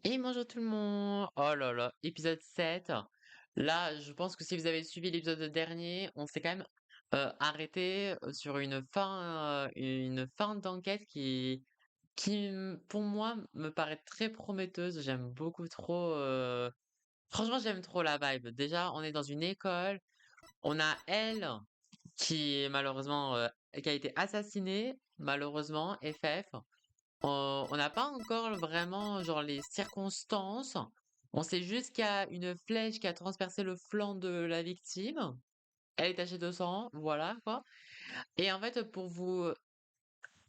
Et bonjour tout le monde! Oh là là, épisode 7. Là, je pense que si vous avez suivi l'épisode dernier, on s'est quand même arrêté sur une fin d'enquête qui, pour moi, me paraît très prometteuse. J'aime beaucoup trop. Franchement, j'aime trop la vibe. Déjà, on est dans une école. On a elle qui est malheureusement qui a été assassinée, malheureusement, FF. On n'a pas encore vraiment genre les circonstances. On sait juste qu'il y a une flèche qui a transpercé le flanc de la victime. Elle est tachée de sang, voilà quoi. Et en fait, pour vous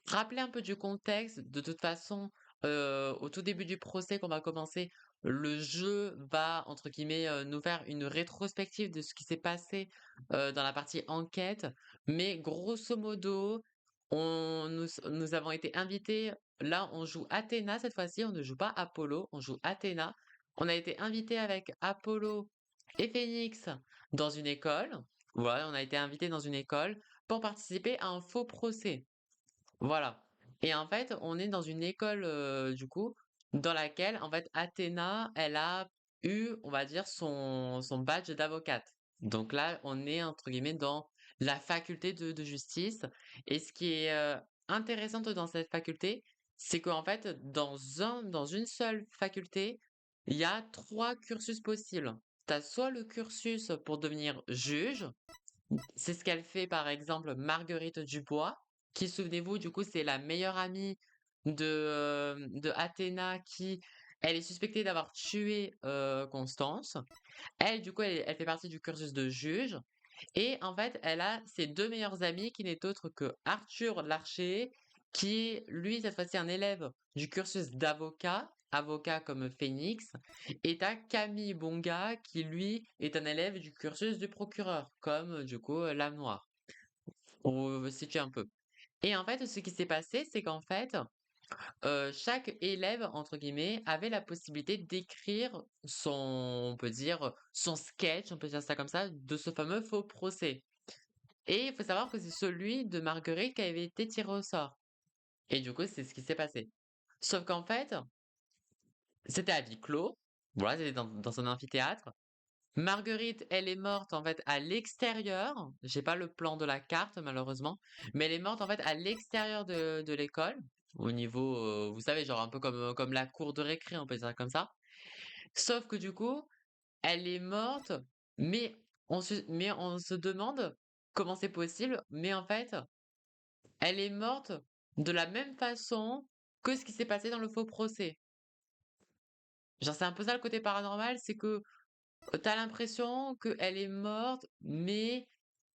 rappeler un peu du contexte, de toute façon, au tout début du procès qu'on va commencer, le jeu va, entre guillemets, nous faire une rétrospective de ce qui s'est passé, dans la partie enquête. Mais grosso modo, nous avons été invités là, on joue Athéna cette fois-ci, on ne joue pas Apollo, on joue Athéna. On a été invités avec Apollo et Phénix dans une école. Voilà, on a été invités dans une école pour participer à un faux procès. Voilà. Et en fait, on est dans une école, du coup, dans laquelle, en fait, Athéna, elle a eu, on va dire, son badge d'avocate. Donc là, on est, entre guillemets, dans la faculté de justice. Et ce qui est intéressant dans cette faculté, c'est qu'en fait, dans une seule faculté, il y a trois cursus possibles. Tu as soit le cursus pour devenir juge, c'est ce qu'elle fait par exemple Marguerite Dubois, qui souvenez-vous du coup c'est la meilleure amie de Athéna qui elle est suspectée d'avoir tué Constance. Elle du coup elle fait partie du cursus de juge et en fait elle a ses deux meilleurs amis qui n'est autre que Arthur Larcher qui est lui cette fois-ci un élève du cursus d'avocat, avocat comme Phénix, et t'as Camille Bonga qui lui est un élève du cursus du procureur, comme du coup Lame Noire. On veut situer un peu. Et en fait, ce qui s'est passé, c'est qu'en fait, chaque élève, entre guillemets, avait la possibilité d'écrire on peut dire, son sketch, on peut dire ça comme ça, de ce fameux faux procès. Et il faut savoir que c'est celui de Marguerite qui avait été tiré au sort. Et du coup, c'est ce qui s'est passé. Sauf qu'en fait, c'était à huis clos. Voilà, c'était dans un amphithéâtre. Marguerite, elle est morte en fait à l'extérieur. J'ai pas le plan de la carte malheureusement, mais elle est morte en fait à l'extérieur de l'école, au niveau, vous savez, genre un peu comme la cour de récré, on peut dire ça comme ça. Sauf que du coup, elle est morte, mais on se demande comment c'est possible, mais en fait, elle est morte de la même façon que ce qui s'est passé dans le faux procès. Genre, c'est un peu ça le côté paranormal, c'est que t'as l'impression qu'elle est morte, mais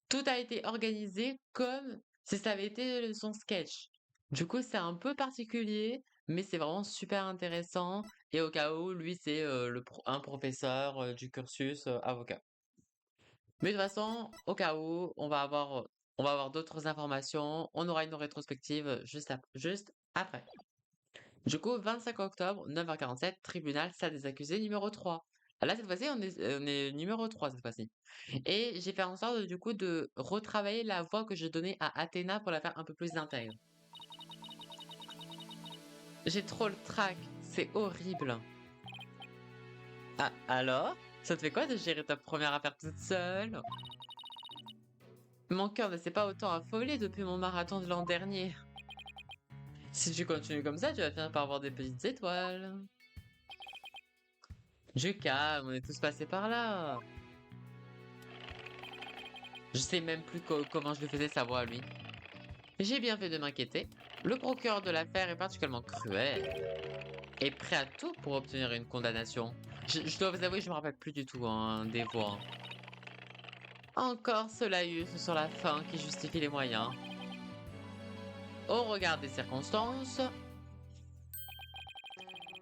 tout a été organisé comme si ça avait été son sketch. Du coup, c'est un peu particulier, mais c'est vraiment super intéressant. Et au cas où, lui, c'est un professeur du cursus avocat. Mais de toute façon, au cas où, on va avoir d'autres informations. On aura une rétrospective juste après. Du coup, 25 octobre, 9h47, tribunal, salle des accusés numéro 3. Là, cette fois-ci, on est numéro 3 cette fois-ci. Et j'ai fait en sorte, du coup, de retravailler la voix que je donnais à Athéna pour la faire un peu plus intègre. J'ai trop le trac, c'est horrible. Ah, alors? Ça te fait quoi de gérer ta première affaire toute seule? Mon cœur ne s'est pas autant affolé depuis mon marathon de l'an dernier. Si tu continues comme ça, tu vas finir par avoir des petites étoiles. Du calme, on est tous passés par là. Je sais même plus comment je lui faisais sa voix à lui. J'ai bien fait de m'inquiéter. Le procureur de l'affaire est particulièrement cruel et prêt à tout pour obtenir une condamnation. Je dois vous avouer, je me rappelle plus du tout hein, des voix. Encore ce laïus sur la fin qui justifie les moyens. Au regard des circonstances,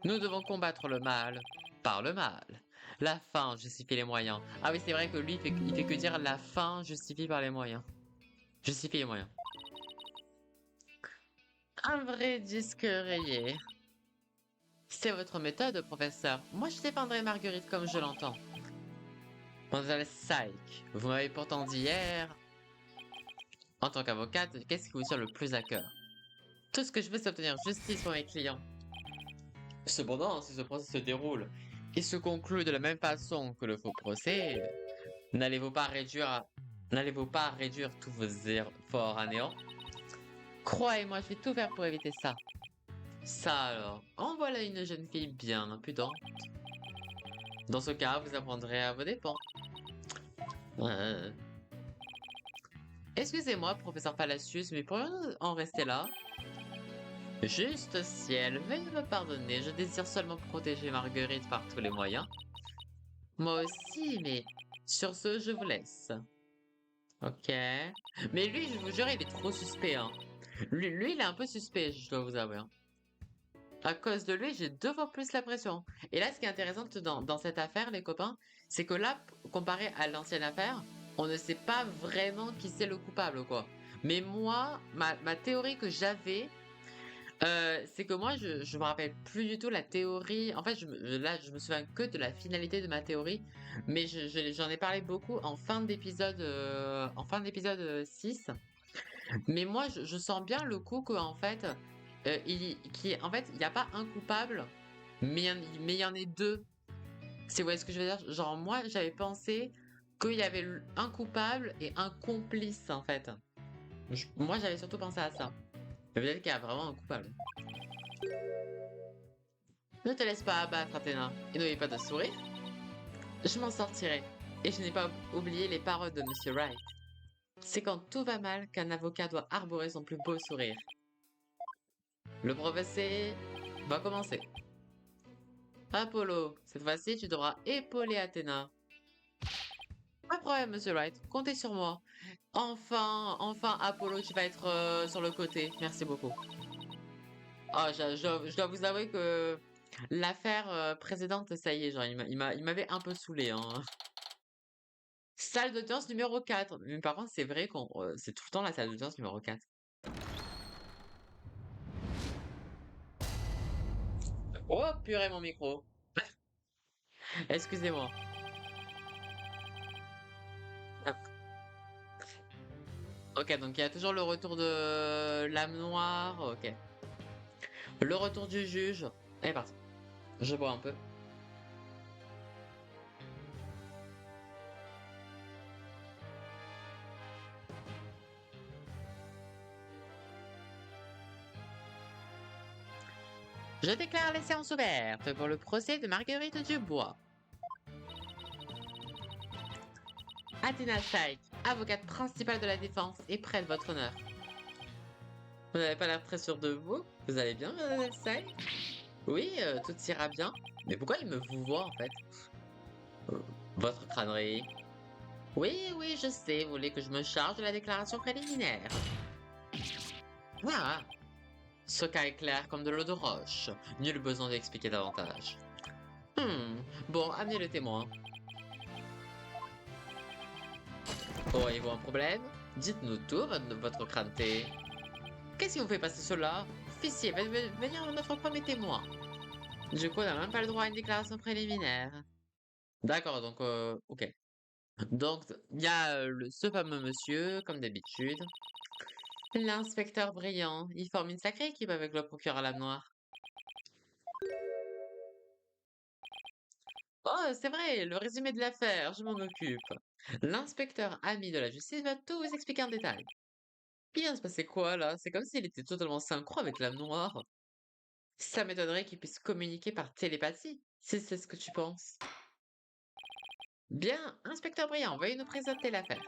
nous devons combattre le mal par le mal. La fin justifie les moyens. Ah oui, c'est vrai que lui, il fait que dire la fin justifie par les moyens. Justifie les moyens. Un vrai disque rayé. C'est votre méthode, professeur. Moi, je défendrai Marguerite comme je l'entends. Mademoiselle Syke, vous m'avez pourtant dit hier, en tant qu'avocate, qu'est-ce qui vous tient le plus à cœur? Tout ce que je veux, c'est obtenir justice pour mes clients. Cependant, si ce procès se déroule et se conclut de la même façon que le faux procès, n'allez-vous pas réduire, n'allez-vous pas réduire tous vos efforts à néant? Croyez-moi, je vais tout faire pour éviter ça. Ça alors, en voilà une jeune fille bien impudente. Dans ce cas, vous apprendrez à vos dépens. Euh, Excusez-moi, professeur Palacius, mais pourrions-nous en rester là? Juste ciel, veuillez me pardonner, je désire seulement protéger Marguerite par tous les moyens. Moi aussi, mais sur ce, je vous laisse. Ok. Mais lui, je vous jure, il est trop suspect, hein. Lui, il est un peu suspect, je dois vous avouer, hein. À cause de lui, j'ai 2 fois plus la pression. Et là, ce qui est intéressant dans cette affaire, les copains, c'est que là, comparé à l'ancienne affaire, on ne sait pas vraiment qui c'est le coupable, quoi. Mais moi, ma théorie que j'avais, c'est que moi, je me rappelle plus du tout la théorie. En fait, là, je me souviens que de la finalité de ma théorie, mais j'en ai parlé beaucoup en fin d'épisode 6. Mais moi, je sens bien le coup qu'en fait, en fait, il n'y a pas un coupable, mais il y en a deux. C'est ouais, ce que je veux dire. Genre, moi, j'avais pensé qu'il y avait un coupable et un complice, en fait. Moi, j'avais surtout pensé à ça. Mais peut-être qu'il y a vraiment un coupable. Ne te laisse pas abattre, Athéna, et n'oublie pas de sourire. Je m'en sortirai. Et je n'ai pas oublié les paroles de Monsieur Wright. C'est quand tout va mal qu'un avocat doit arborer son plus beau sourire. Le procès va commencer. Apollo, cette fois-ci, tu devras épauler Athéna. Pas de problème, Monsieur Wright, comptez sur moi. Enfin, Apollo, tu vas être sur le côté. Merci beaucoup. Ah, je dois vous avouer que l'affaire précédente, ça y est, genre, il m'avait un peu saoulé, hein. Salle d'audience numéro 4. Mais par contre, c'est vrai qu'on c'est tout le temps la salle d'audience numéro 4. Oh, purée, mon micro. Excusez-moi. Ok, donc il y a toujours le retour de l'âme noire. Ok. Le retour du juge. Et parti. Je bois un peu. Je déclare les séances ouvertes pour le procès de Marguerite Dubois. Athéna Saïk, avocate principale de la défense, est près de votre honneur. Vous n'avez pas l'air très sûr de vous? Vous allez bien, Madame Saïk? Oui, tout ira bien. Mais pourquoi il me vous voit en fait? Euh, Votre crânerie. Oui, je sais, vous voulez que je me charge de la déclaration préliminaire. Ah, ce cas est clair comme de l'eau de roche. Nul besoin d'expliquer davantage. Bon, amenez le témoin. Auriez-vous un problème? Dites-nous tout, votre crâneté. Qu'est-ce qui vous fait passer cela? Officier, venir notre premier témoin. Du coup, on n'a même pas le droit à une déclaration préliminaire. D'accord, donc, ok. Donc, il y a ce fameux monsieur, comme d'habitude. L'inspecteur brillant. Il forme une sacrée équipe avec le procureur à la noire. Oh, c'est vrai, le résumé de l'affaire, je m'en occupe. L'inspecteur ami de la justice va tout vous expliquer en détail. Il vient de se passer quoi là? C'est comme s'il était totalement synchro avec l'âme noire. Ça m'étonnerait qu'il puisse communiquer par télépathie, si c'est ce que tu penses. Bien, inspecteur brillant, veuillez nous présenter l'affaire.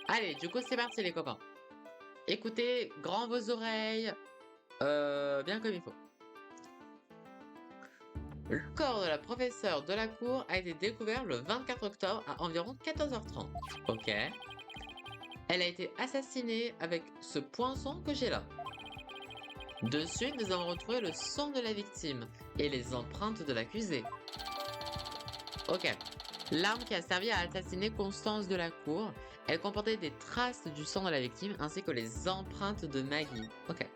Allez, du coup, c'est parti les copains. Écoutez, grand vos oreilles, bien comme il faut. Le corps de la professeure de la cour a été découvert le 24 octobre à environ 14h30. Ok. Elle a été assassinée avec ce poinçon que j'ai là. Dessus, nous avons retrouvé le sang de la victime et les empreintes de l'accusé. Ok. L'arme qui a servi à assassiner Constance de la cour, elle comportait des traces du sang de la victime ainsi que les empreintes de Maggie. Ok.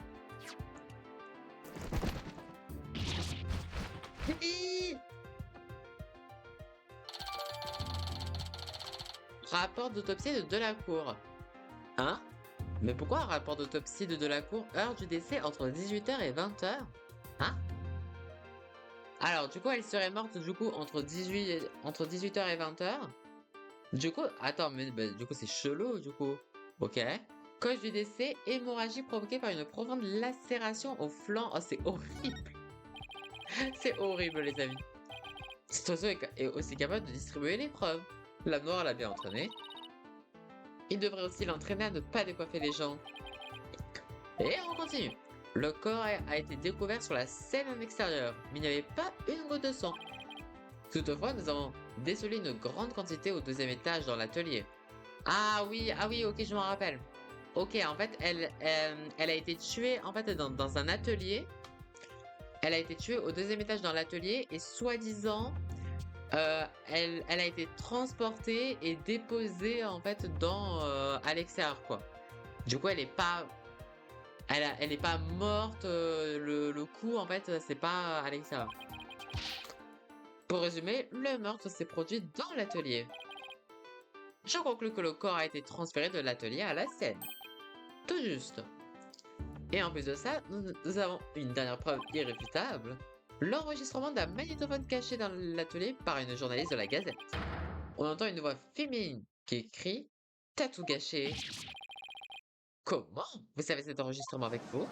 Rapport d'autopsie de Delacour. Hein? Mais pourquoi un rapport d'autopsie de Delacour, heure du décès entre 18h et 20h? Hein? Alors, du coup, elle serait morte, du coup, entre 18h et 20h. Du coup, attends, mais bah, du coup, c'est chelou, du coup. Ok. Cause du décès, hémorragie provoquée par une profonde lacération au flanc. Oh, c'est horrible. C'est horrible, les amis. Cet oiseau est aussi capable de distribuer l'épreuve. La noire l'a bien entraîné. Il devrait aussi l'entraîner à ne pas décoiffer les gens. Et on continue. Le corps a été découvert sur la scène en extérieur, mais il n'y avait pas une goutte de sang. Toutefois, nous avons décelé une grande quantité au deuxième étage dans l'atelier. Ah oui, ok, je m'en rappelle. Ok, en fait, elle a été tuée en fait dans un atelier. Elle a été tuée au deuxième étage dans l'atelier et soi-disant, elle a été transportée et déposée en fait à l'extérieur quoi. Du coup, elle est pas morte. Le coup en fait, c'est pas à l'extérieur. Pour résumer, le meurtre s'est produit dans l'atelier. Je conclus que le corps a été transféré de l'atelier à la scène. Tout juste. Et en plus de ça, nous avons une dernière preuve irréfutable. L'enregistrement d'un magnétophone caché dans l'atelier par une journaliste de la Gazette. On entend une voix féminine qui crie « T'as tout gâché !» Comment vous savez cet enregistrement avec vous?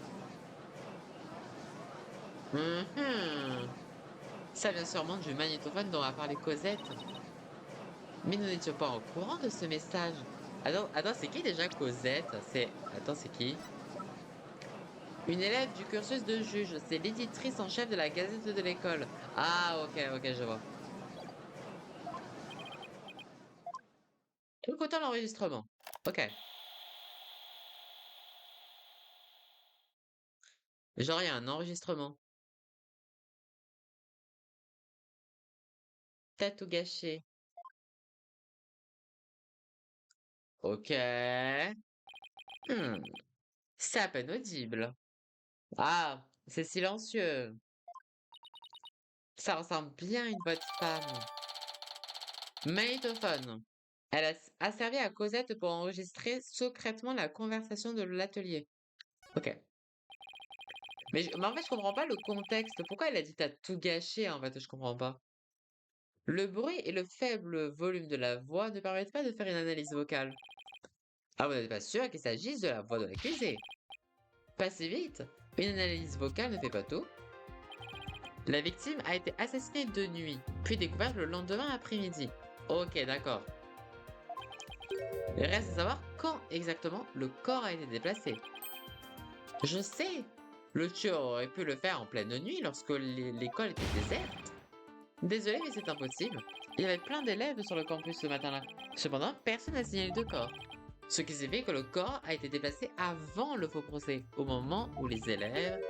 Mhm. Ça vient sûrement du magnétophone dont a parlé Cosette. Mais nous n'étions pas au courant de ce message. Attends, c'est qui déjà Cosette? Attends, c'est qui? Une élève du cursus de juge. C'est l'éditrice en chef de la Gazette de l'école. Ah, ok, je vois. Écoutons l'enregistrement. Ok. Genre, il y a un enregistrement. T'as tout gâché. Ok. Hmm. C'est à peine audible. Ah, c'est silencieux. Ça ressemble bien à une voix de femme. Magnétophone. Elle a servi à Cosette pour enregistrer secrètement la conversation de l'atelier. Ok. Mais en fait, je comprends pas le contexte. Pourquoi elle a dit t'as tout gâché, en fait, je comprends pas. Le bruit et le faible volume de la voix ne permettent pas de faire une analyse vocale. Ah, vous n'êtes pas sûr qu'il s'agisse de la voix de l'accusé? Pas si vite. Une analyse vocale ne fait pas tout. La victime a été assassinée de nuit, puis découverte le lendemain après-midi. Ok, d'accord. Il reste à savoir quand exactement le corps a été déplacé. Je sais! Le tueur aurait pu le faire en pleine nuit lorsque l'école était déserte. Désolé, mais c'est impossible. Il y avait plein d'élèves sur le campus ce matin-là. Cependant, personne n'a signalé de corps. Ce qui signifie que le corps a été déplacé avant le faux procès, au moment où les élèves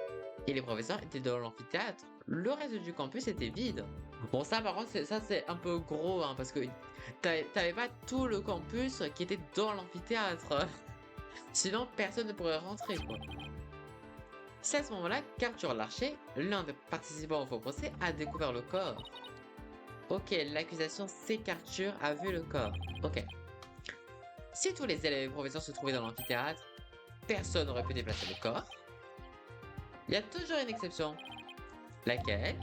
et les professeurs étaient dans l'amphithéâtre. Le reste du campus était vide. Bon, ça, par contre, c'est un peu gros, hein, parce que t'avais pas tout le campus qui était dans l'amphithéâtre. Sinon, personne ne pourrait rentrer, quoi. C'est à ce moment-là qu'Arthur Larcher, l'un des participants au faux procès, a découvert le corps. Ok, l'accusation c'est qu'Arthur a vu le corps. Ok. Si tous les élèves et professeurs se trouvaient dans l'amphithéâtre, personne n'aurait pu déplacer le corps. Il y a toujours une exception. Laquelle?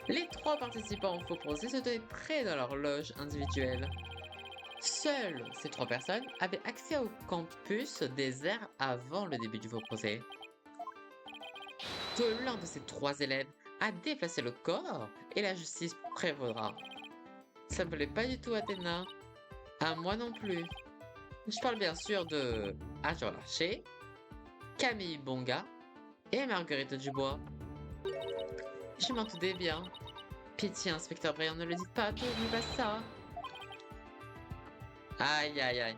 Les trois participants au faux procès se tenaient près dans leur loge individuelle. Seules ces trois personnes avaient accès au campus désert avant le début du faux procès. Que l'un de ces trois élèves a déplacé le corps et la justice prévaudra. Ça me plaît pas du tout, Athéna. À moi non plus. Je parle bien sûr de Arthur Larcher, Camille Bonga et Marguerite Dubois. Je m'en doutais bien. Pitié, inspecteur Briand, ne le dites pas, n'oublie pas ça. Aïe, aïe, aïe.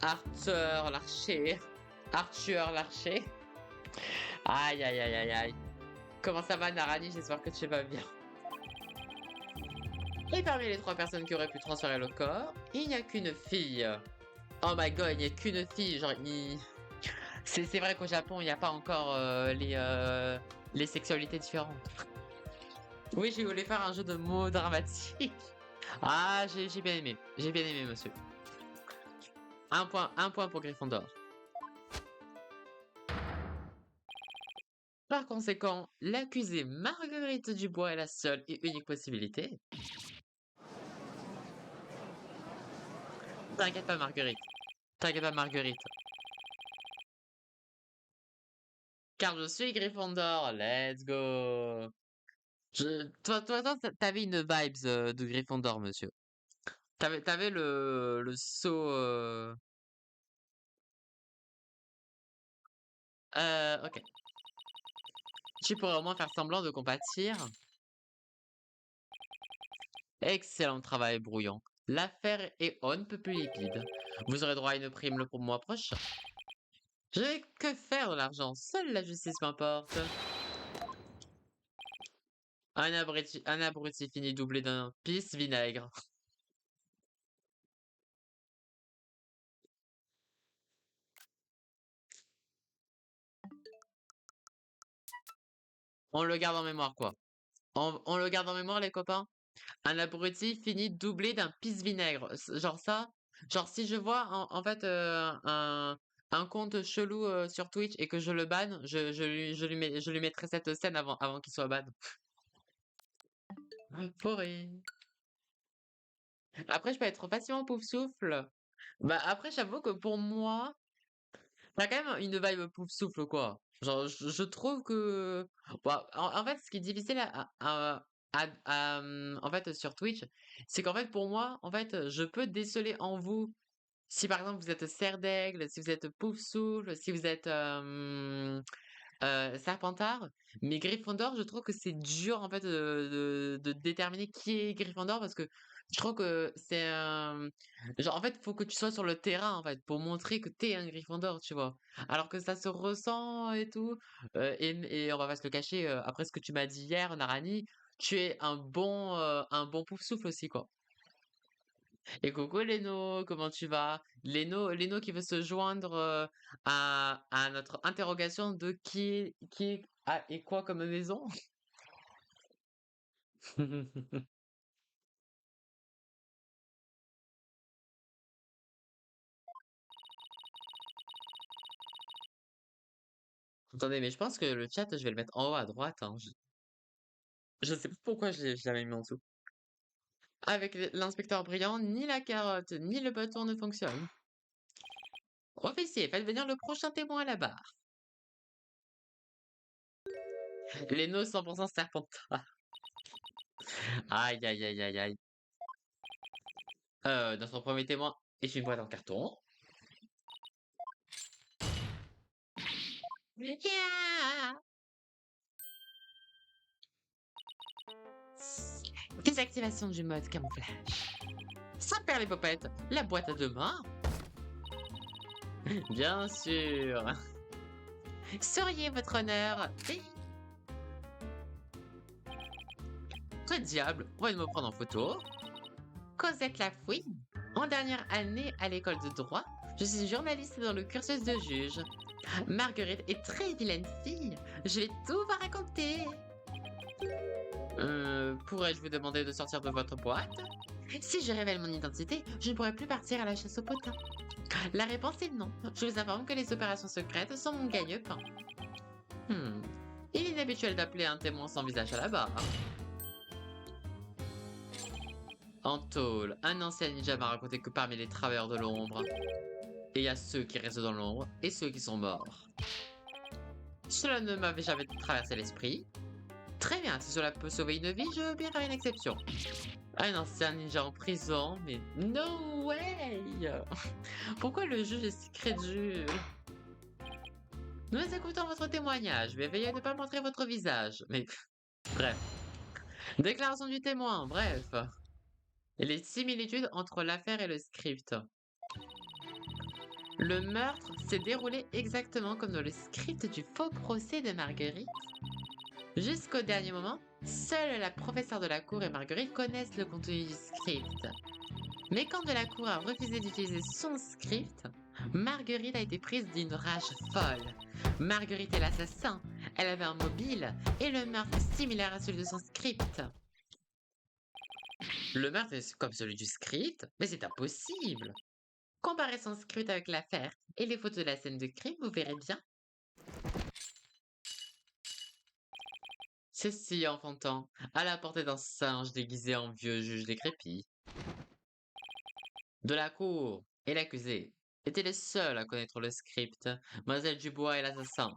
Arthur Larcher. Arthur Larcher. Aïe, aïe, aïe, aïe, aïe. Comment ça va, Narani? J'espère que tu vas bien. Et parmi les trois personnes qui auraient pu transférer le corps, il n'y a qu'une fille. Oh my god, il n'y a qu'une fille. Genre, c'est vrai qu'au Japon, il n'y a pas encore les sexualités différentes. Oui, j'ai voulu faire un jeu de mots dramatique. Ah, j'ai bien aimé. J'ai bien aimé, monsieur. Un point pour Gryffondor. Par conséquent, l'accusée Marguerite Dubois est la seule et unique possibilité. T'inquiète pas, Marguerite. T'inquiète pas, Marguerite. Car je suis Gryffondor. Let's go. Toi, t'avais une vibes de Gryffondor, monsieur. T'avais le saut. Ok. Tu pourrais au moins faire semblant de compatir. Excellent travail, brouillon. L'affaire est on ne peut plus liquide. Vous aurez droit à une prime le mois prochain. Je vais que faire de l'argent. Seule la justice m'importe. Un abruti fini doublé d'un pisse vinaigre. On le garde en mémoire, quoi. On le garde en mémoire, les copains? Un abruti finit doublé d'un pisse-vinaigre. Genre ça, genre si je vois en fait un compte chelou sur Twitch et que je le banne, je lui mettrai cette scène avant qu'il soit ban. Forêt. Après, je peux être facilement pouf souffle. Bah après, j'avoue que pour moi, t'as quand même une vibe pouf souffle quoi. Genre, je trouve que, bah, en fait, ce qui est difficile en fait sur Twitch, c'est qu'en fait pour moi, en fait, je peux déceler en vous si par exemple vous êtes cerf d'aigle, si vous êtes pouf souffle, si vous êtes Serpentard, mais Gryffondor, je trouve que c'est dur en fait de déterminer qui est Gryffondor parce que je trouve que c'est genre en fait faut que tu sois sur le terrain en fait pour montrer que t'es un Gryffondor, tu vois. Alors que ça se ressent et tout. Et on va pas se le cacher, après ce que tu m'as dit hier, Narani, tu es un bon pouf souffle aussi quoi. Et coucou Léno, comment tu vas? Léno qui veut se joindre à notre interrogation de qui a et quoi comme maison? Attendez, mais je pense que le chat, je vais le mettre en haut à droite, hein. Je sais pas pourquoi je l'avais mis en dessous. Avec l'inspecteur brillant, ni la carotte, ni le bâton ne fonctionnent. Officier, faites venir le prochain témoin à la barre. Léno 100% Serpentard. Aïe, aïe, aïe, aïe, aïe. Notre premier témoin est une boîte en carton. Yeah. Désactivation du mode camouflage. Ça perd les popettes. La boîte à deux mains. Bien sûr. Seriez votre honneur. Et... Que diable, on va me prendre en photo. Cosette Lafouine. En dernière année à l'école de droit, je suis journaliste dans le cursus de juge. Marguerite est très vilaine fille. Je vais tout vous raconter. Pourrais-je vous demander de sortir de votre boîte? Si je révèle mon identité, je ne pourrai plus partir à la chasse au potin. La réponse est non. Je vous informe que les opérations secrètes sont mon gagne-pain. Il est inhabituel d'appeler un témoin sans visage à la barre. En tôle, un ancien ninja m'a raconté que parmi les travailleurs de l'ombre, et il y a ceux qui restent dans l'ombre et ceux qui sont morts. Cela ne m'avait jamais traversé l'esprit. Très bien, si cela peut sauver une vie, je veux bien faire une exception. Un ancien ninja en prison, mais no way! Pourquoi le juge est si crédule? Nous écoutons votre témoignage, mais veuillez ne pas montrer votre visage. Mais bref. Déclaration du témoin, bref. Et les similitudes entre l'affaire et le script. Le meurtre s'est déroulé exactement comme dans le script du faux procès de Marguerite. Jusqu'au dernier moment, seule la professeure de la cour et Marguerite connaissent le contenu du script. Mais quand de la cour a refusé d'utiliser son script, Marguerite a été prise d'une rage folle. Marguerite est l'assassin, elle avait un mobile et le meurtre est similaire à celui de son script. Le meurtre est comme celui du script, mais c'est impossible. Comparez son script avec l'affaire et les photos de la scène de crime, vous verrez bien. C'est si enfantin, à la portée d'un singe déguisé en vieux juge décrépit. De la cour et l'accusé étaient les seuls à connaître le script, Mademoiselle Dubois et l'assassin.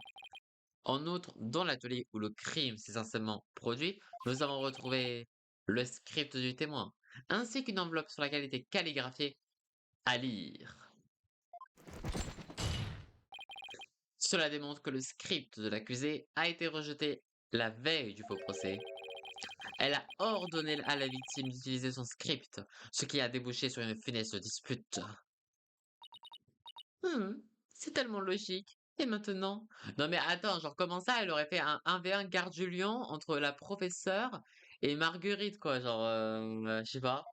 En outre, dans l'atelier où le crime s'est sincèrement produit, nous avons retrouvé le script du témoin, ainsi qu'une enveloppe sur laquelle était calligraphié à lire. Cela démontre que le script de l'accusé a été rejeté la veille du faux procès. Elle a ordonné à la victime d'utiliser son script, ce qui a débouché sur une funeste dispute. Hmm, c'est tellement logique. Et maintenant? Non mais attends, genre comment ça, elle aurait fait un 1v1 garde du lion entre la professeure et Marguerite, quoi, genre, je sais pas.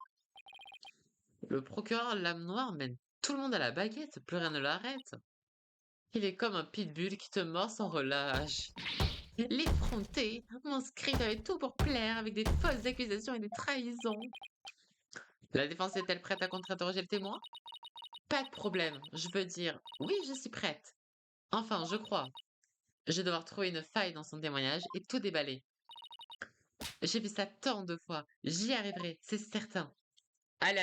Le procureur Lame Noire mène tout le monde à la baguette, plus rien ne l'arrête. Il est comme un pitbull qui te mord sans relâche. L'effronté, mon script avait tout pour plaire avec des fausses accusations et des trahisons. La défense est-elle prête à contre-interroger le témoin? Pas de problème, je veux dire, oui, je suis prête. Enfin, je crois. Je vais devoir trouver une faille dans son témoignage et tout déballer. J'ai vu ça tant de fois, j'y arriverai, c'est certain. Allez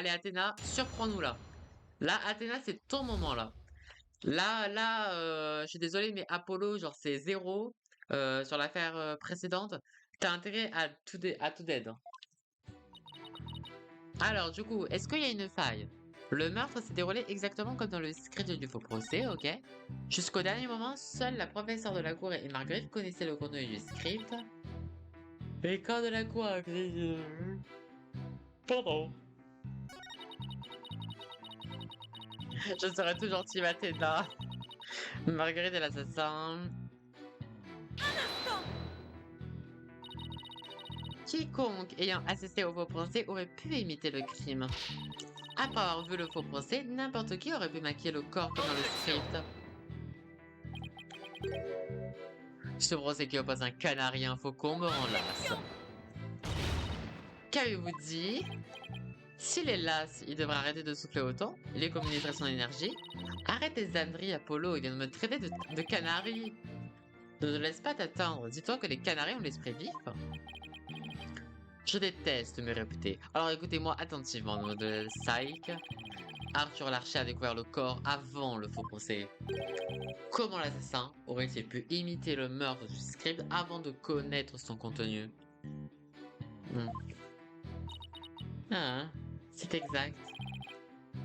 Athéna, surprends-nous là. Là, Athéna, c'est ton moment là. Là, je suis désolé, mais Apollo, genre c'est zéro sur l'affaire précédente. T'as intérêt à tout dead. Alors, du coup, est-ce qu'il y a une faille? Le meurtre s'est déroulé exactement comme dans le script du faux procès, ok? Jusqu'au dernier moment, seule la professeure de la cour et Marguerite connaissaient le contenu du script. Et quand de la cour a Pardon. Je serai toujours team Athéna. Marguerite est l'assassin. Quiconque ayant assisté au faux procès aurait pu imiter le crime. Après avoir vu le faux procès, n'importe qui aurait pu maquiller le corps comme dans le script. Ce procès qui oppose un canari et un faucon me rend lasse. Qu'avez-vous dit? S'il est las, il devrait arrêter de souffler autant. Il économiserait son énergie. Arrête tes âneries, Apollo, il vient de me traiter de canari. Ne te laisse pas t'atteindre. Dis-toi que les canaris ont l'esprit vif. Je déteste me réputer. Alors écoutez-moi attentivement, mademoiselle Psyche. Arthur Larcher a découvert le corps avant le faux procès. Comment l'assassin aurait-il pu imiter le meurtre du script avant de connaître son contenu? Hmm. Ah, c'est exact.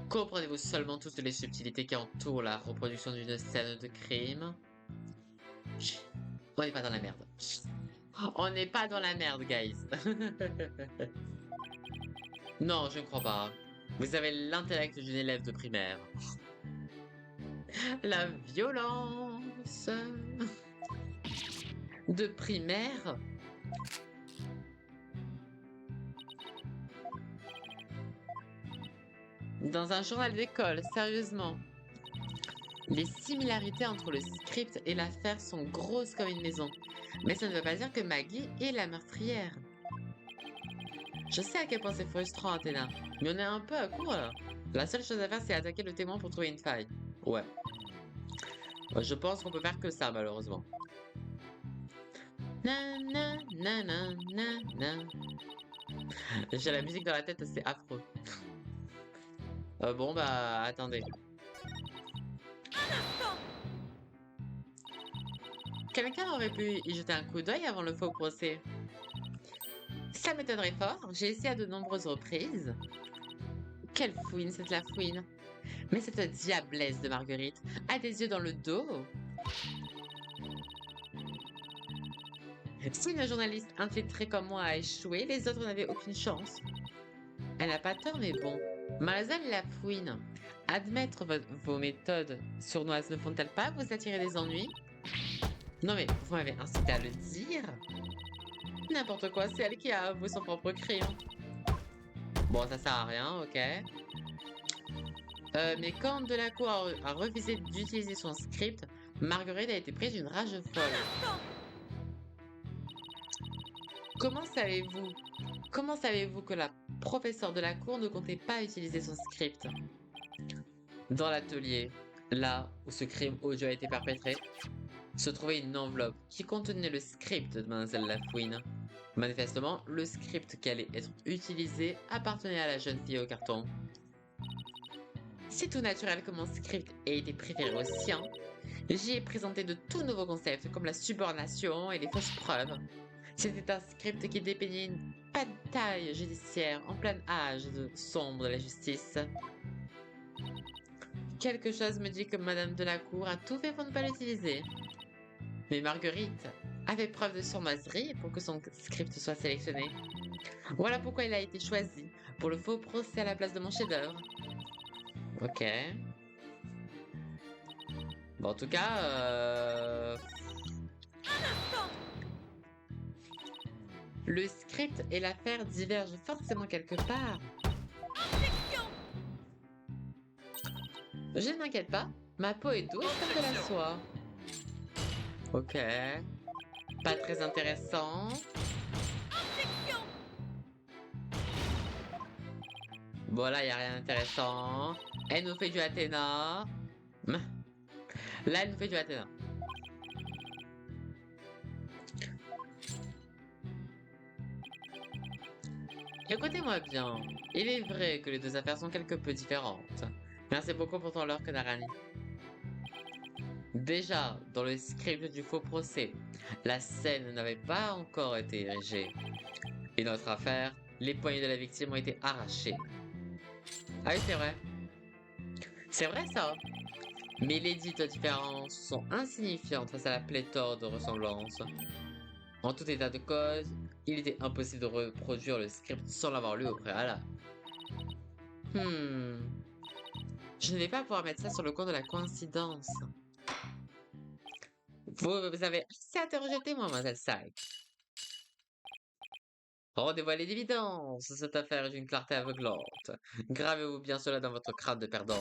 Comprenez-vous seulement toutes les subtilités qui entourent la reproduction d'une scène de crime? Chut, on n'est pas dans la merde. Chut. On n'est pas dans la merde, guys. Non, je ne crois pas. Vous avez l'intellect d'une élève de primaire. La violence de primaire? Dans un journal d'école, sérieusement. Les similarités entre le script et l'affaire sont grosses comme une maison. Mais ça ne veut pas dire que Maggie est la meurtrière. Je sais à quel point c'est frustrant, Athéna, mais on est un peu à court là. La seule chose à faire, c'est attaquer le témoin pour trouver une faille. Ouais. Je pense qu'on peut faire que ça, malheureusement. Na na na na na na. J'ai la musique dans la tête, c'est affreux. Bon, bah, attendez. Quelqu'un aurait pu y jeter un coup d'œil avant le faux procès. Ça m'étonnerait fort, j'ai essayé à de nombreuses reprises. Quelle fouine, cette la fouine. Mais cette diablesse de Marguerite a des yeux dans le dos. Si une journaliste infiltrée comme moi a échoué, les autres n'avaient aucune chance. Elle n'a pas tort, mais bon. Mademoiselle la fouine, admettre vos méthodes sournoises ne font-elles pas vous attirer des ennuis? Non mais, vous m'avez incité à le dire. N'importe quoi, c'est elle qui a avoué son propre crime. Bon, ça sert à rien, ok. Mais quand Delacour a refusé d'utiliser son script, Marguerite a été prise d'une rage folle. Comment savez-vous que la professeure de la cour ne comptait pas utiliser son script? Dans l'atelier, là où ce crime odieux a été perpétré, se trouvait une enveloppe qui contenait le script de Mademoiselle Lafouine. Manifestement, le script qui allait être utilisé appartenait à la jeune fille au carton. C'est tout naturel que mon script ait été préféré au sien. J'y ai présenté de tout nouveaux concepts comme la subornation et les fausses preuves. C'était un script qui dépeignait une bataille judiciaire en plein âge sombre de la justice. Quelque chose me dit que Madame Delacour a tout fait pour ne pas l'utiliser. Mais Marguerite a fait preuve de sournoiserie pour que son script soit sélectionné. Voilà pourquoi il a été choisi pour le faux procès à la place de mon chef-d'œuvre. Ok. Bon, en tout cas, le script et l'affaire divergent forcément quelque part. Je ne m'inquiète pas, ma peau est douce comme de la soie. Ok. Pas très intéressant. Bon, là, il n'y a rien d'intéressant. Elle nous fait du Athéna. Là, elle nous fait du Athéna. Écoutez-moi bien. Il est vrai que les deux affaires sont quelque peu différentes. Merci beaucoup pour ton leurre, Narani. Déjà, dans le script du faux procès, la scène n'avait pas encore été érigée. Et notre affaire, les poignets de la victime ont été arrachés. Ah oui, c'est vrai. C'est vrai ça. Mais les dites différences sont insignifiantes face à la pléthore de ressemblances. En tout état de cause, il était impossible de reproduire le script sans l'avoir lu au préalable. Je ne vais pas pouvoir mettre ça sur le compte de la coïncidence. Vous avez assez interrogé le témoin, mademoiselle Sykes. Redévoilez l'évidence, cette affaire est d'une clarté aveuglante. Gravez-vous bien cela dans votre crâne de perdante.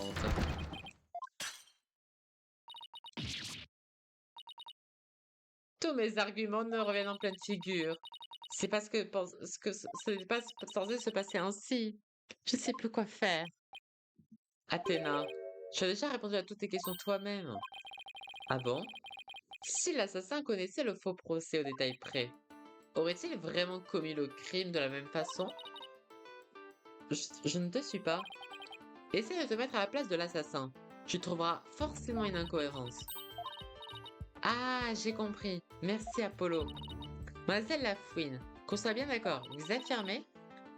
Tous mes arguments me reviennent en pleine figure. C'est parce que, ce n'est pas censé se passer ainsi. Je ne sais plus quoi faire. Athéna, tu as déjà répondu à toutes tes questions toi-même. Ah bon? Si l'assassin connaissait le faux procès au détail près, aurait-il vraiment commis le crime de la même façon? Je ne te suis pas. Essaye de te mettre à la place de l'assassin. Tu trouveras forcément une incohérence. Ah, j'ai compris. Merci Apollo. Mademoiselle Lafouine, qu'on soit bien d'accord, vous affirmez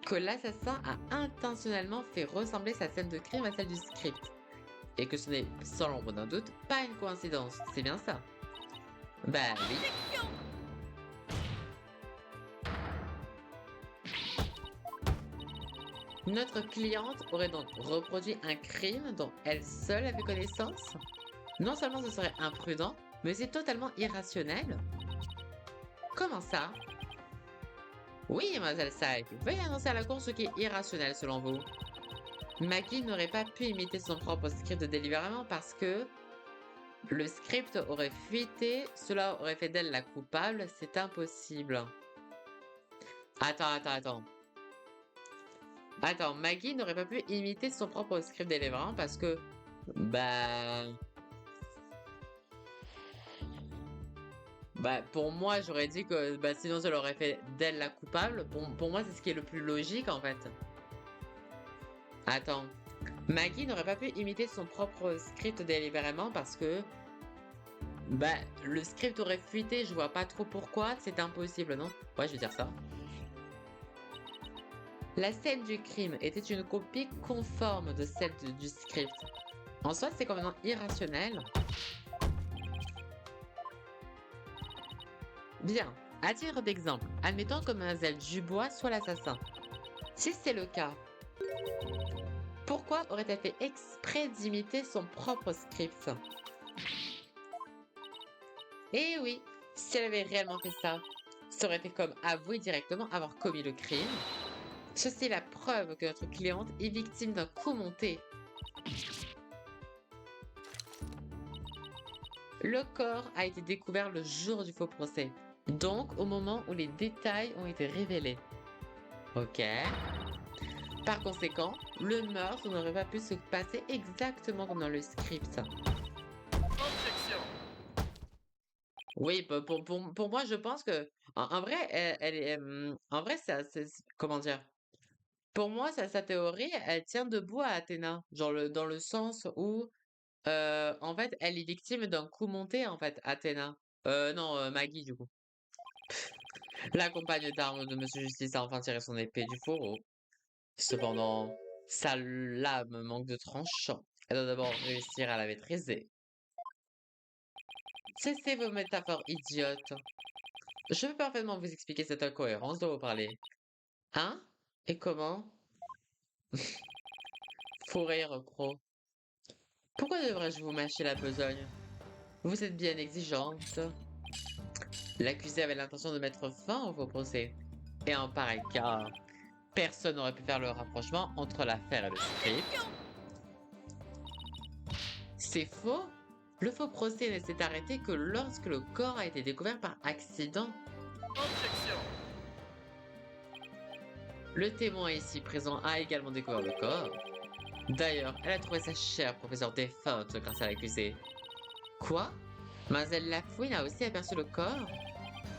que l'assassin a intentionnellement fait ressembler sa scène de crime à celle du script. Et que ce n'est, sans l'ombre d'un doute, pas une coïncidence. C'est bien ça? Bah oui. Notre cliente aurait donc reproduit un crime dont elle seule avait connaissance? Non seulement ce serait imprudent, mais c'est totalement irrationnel. Comment ça? Oui, mademoiselle Sykes, veuillez annoncer à la cour ce qui est irrationnel selon vous. Maggie n'aurait pas pu imiter son propre script délibérément parce que le script aurait fuité, cela aurait fait d'elle la coupable, c'est impossible. Attends. Attends, Maggie n'aurait pas pu imiter son propre script délibérément parce que... Bah, pour moi, j'aurais dit que sinon, ça l'aurait fait d'elle la coupable. Pour moi, c'est ce qui est le plus logique, en fait. Attends. Maggie n'aurait pas pu imiter son propre script délibérément parce que... le script aurait fuité, je vois pas trop pourquoi, c'est impossible, non? Ouais, je vais dire ça. La scène du crime était une copie conforme de celle du script. En soi, c'est complètement irrationnel. Bien, à titre d'exemple, admettons que Mademoiselle Dubois soit l'assassin. Si c'est le cas, pourquoi aurait-elle fait exprès d'imiter son propre script? Eh oui, si elle avait réellement fait ça, ça aurait été comme avouer directement avoir commis le crime. Ceci est la preuve que notre cliente est victime d'un coup monté. Le corps a été découvert le jour du faux procès, donc au moment où les détails ont été révélés. Ok. Par conséquent, le meurtre n'aurait pas pu se passer exactement comme dans le script. Oui, pour moi, je pense que en vrai, elle est, en vrai, ça comment dire? Pour moi, sa théorie, elle tient debout à Athéna. Genre dans le sens où, en fait, elle est victime d'un coup monté, en fait, Athéna. Non, Maggie, du coup. La compagne d'armes de Monsieur Justice a enfin tiré son épée du fourreau. Cependant, sa lame manque de tranchant. Elle doit d'abord réussir à la maîtriser. Cessez vos métaphores idiotes. Je peux parfaitement vous expliquer cette incohérence dont vous parlez. Hein? Et comment? Fou rire pro. Pourquoi devrais-je vous mâcher la besogne? Vous êtes bien exigeante. L'accusé avait l'intention de mettre fin au faux procès. Et en pareil cas, personne n'aurait pu faire le rapprochement entre l'affaire et le script. C'est faux. Le faux procès ne s'est arrêté que lorsque le corps a été découvert par accident. Objection. Le témoin ici présent a également découvert le corps. D'ailleurs, elle a trouvé sa chère professeure défunte grâce à l'accusé. Quoi? Mademoiselle Lafouine a aussi aperçu le corps?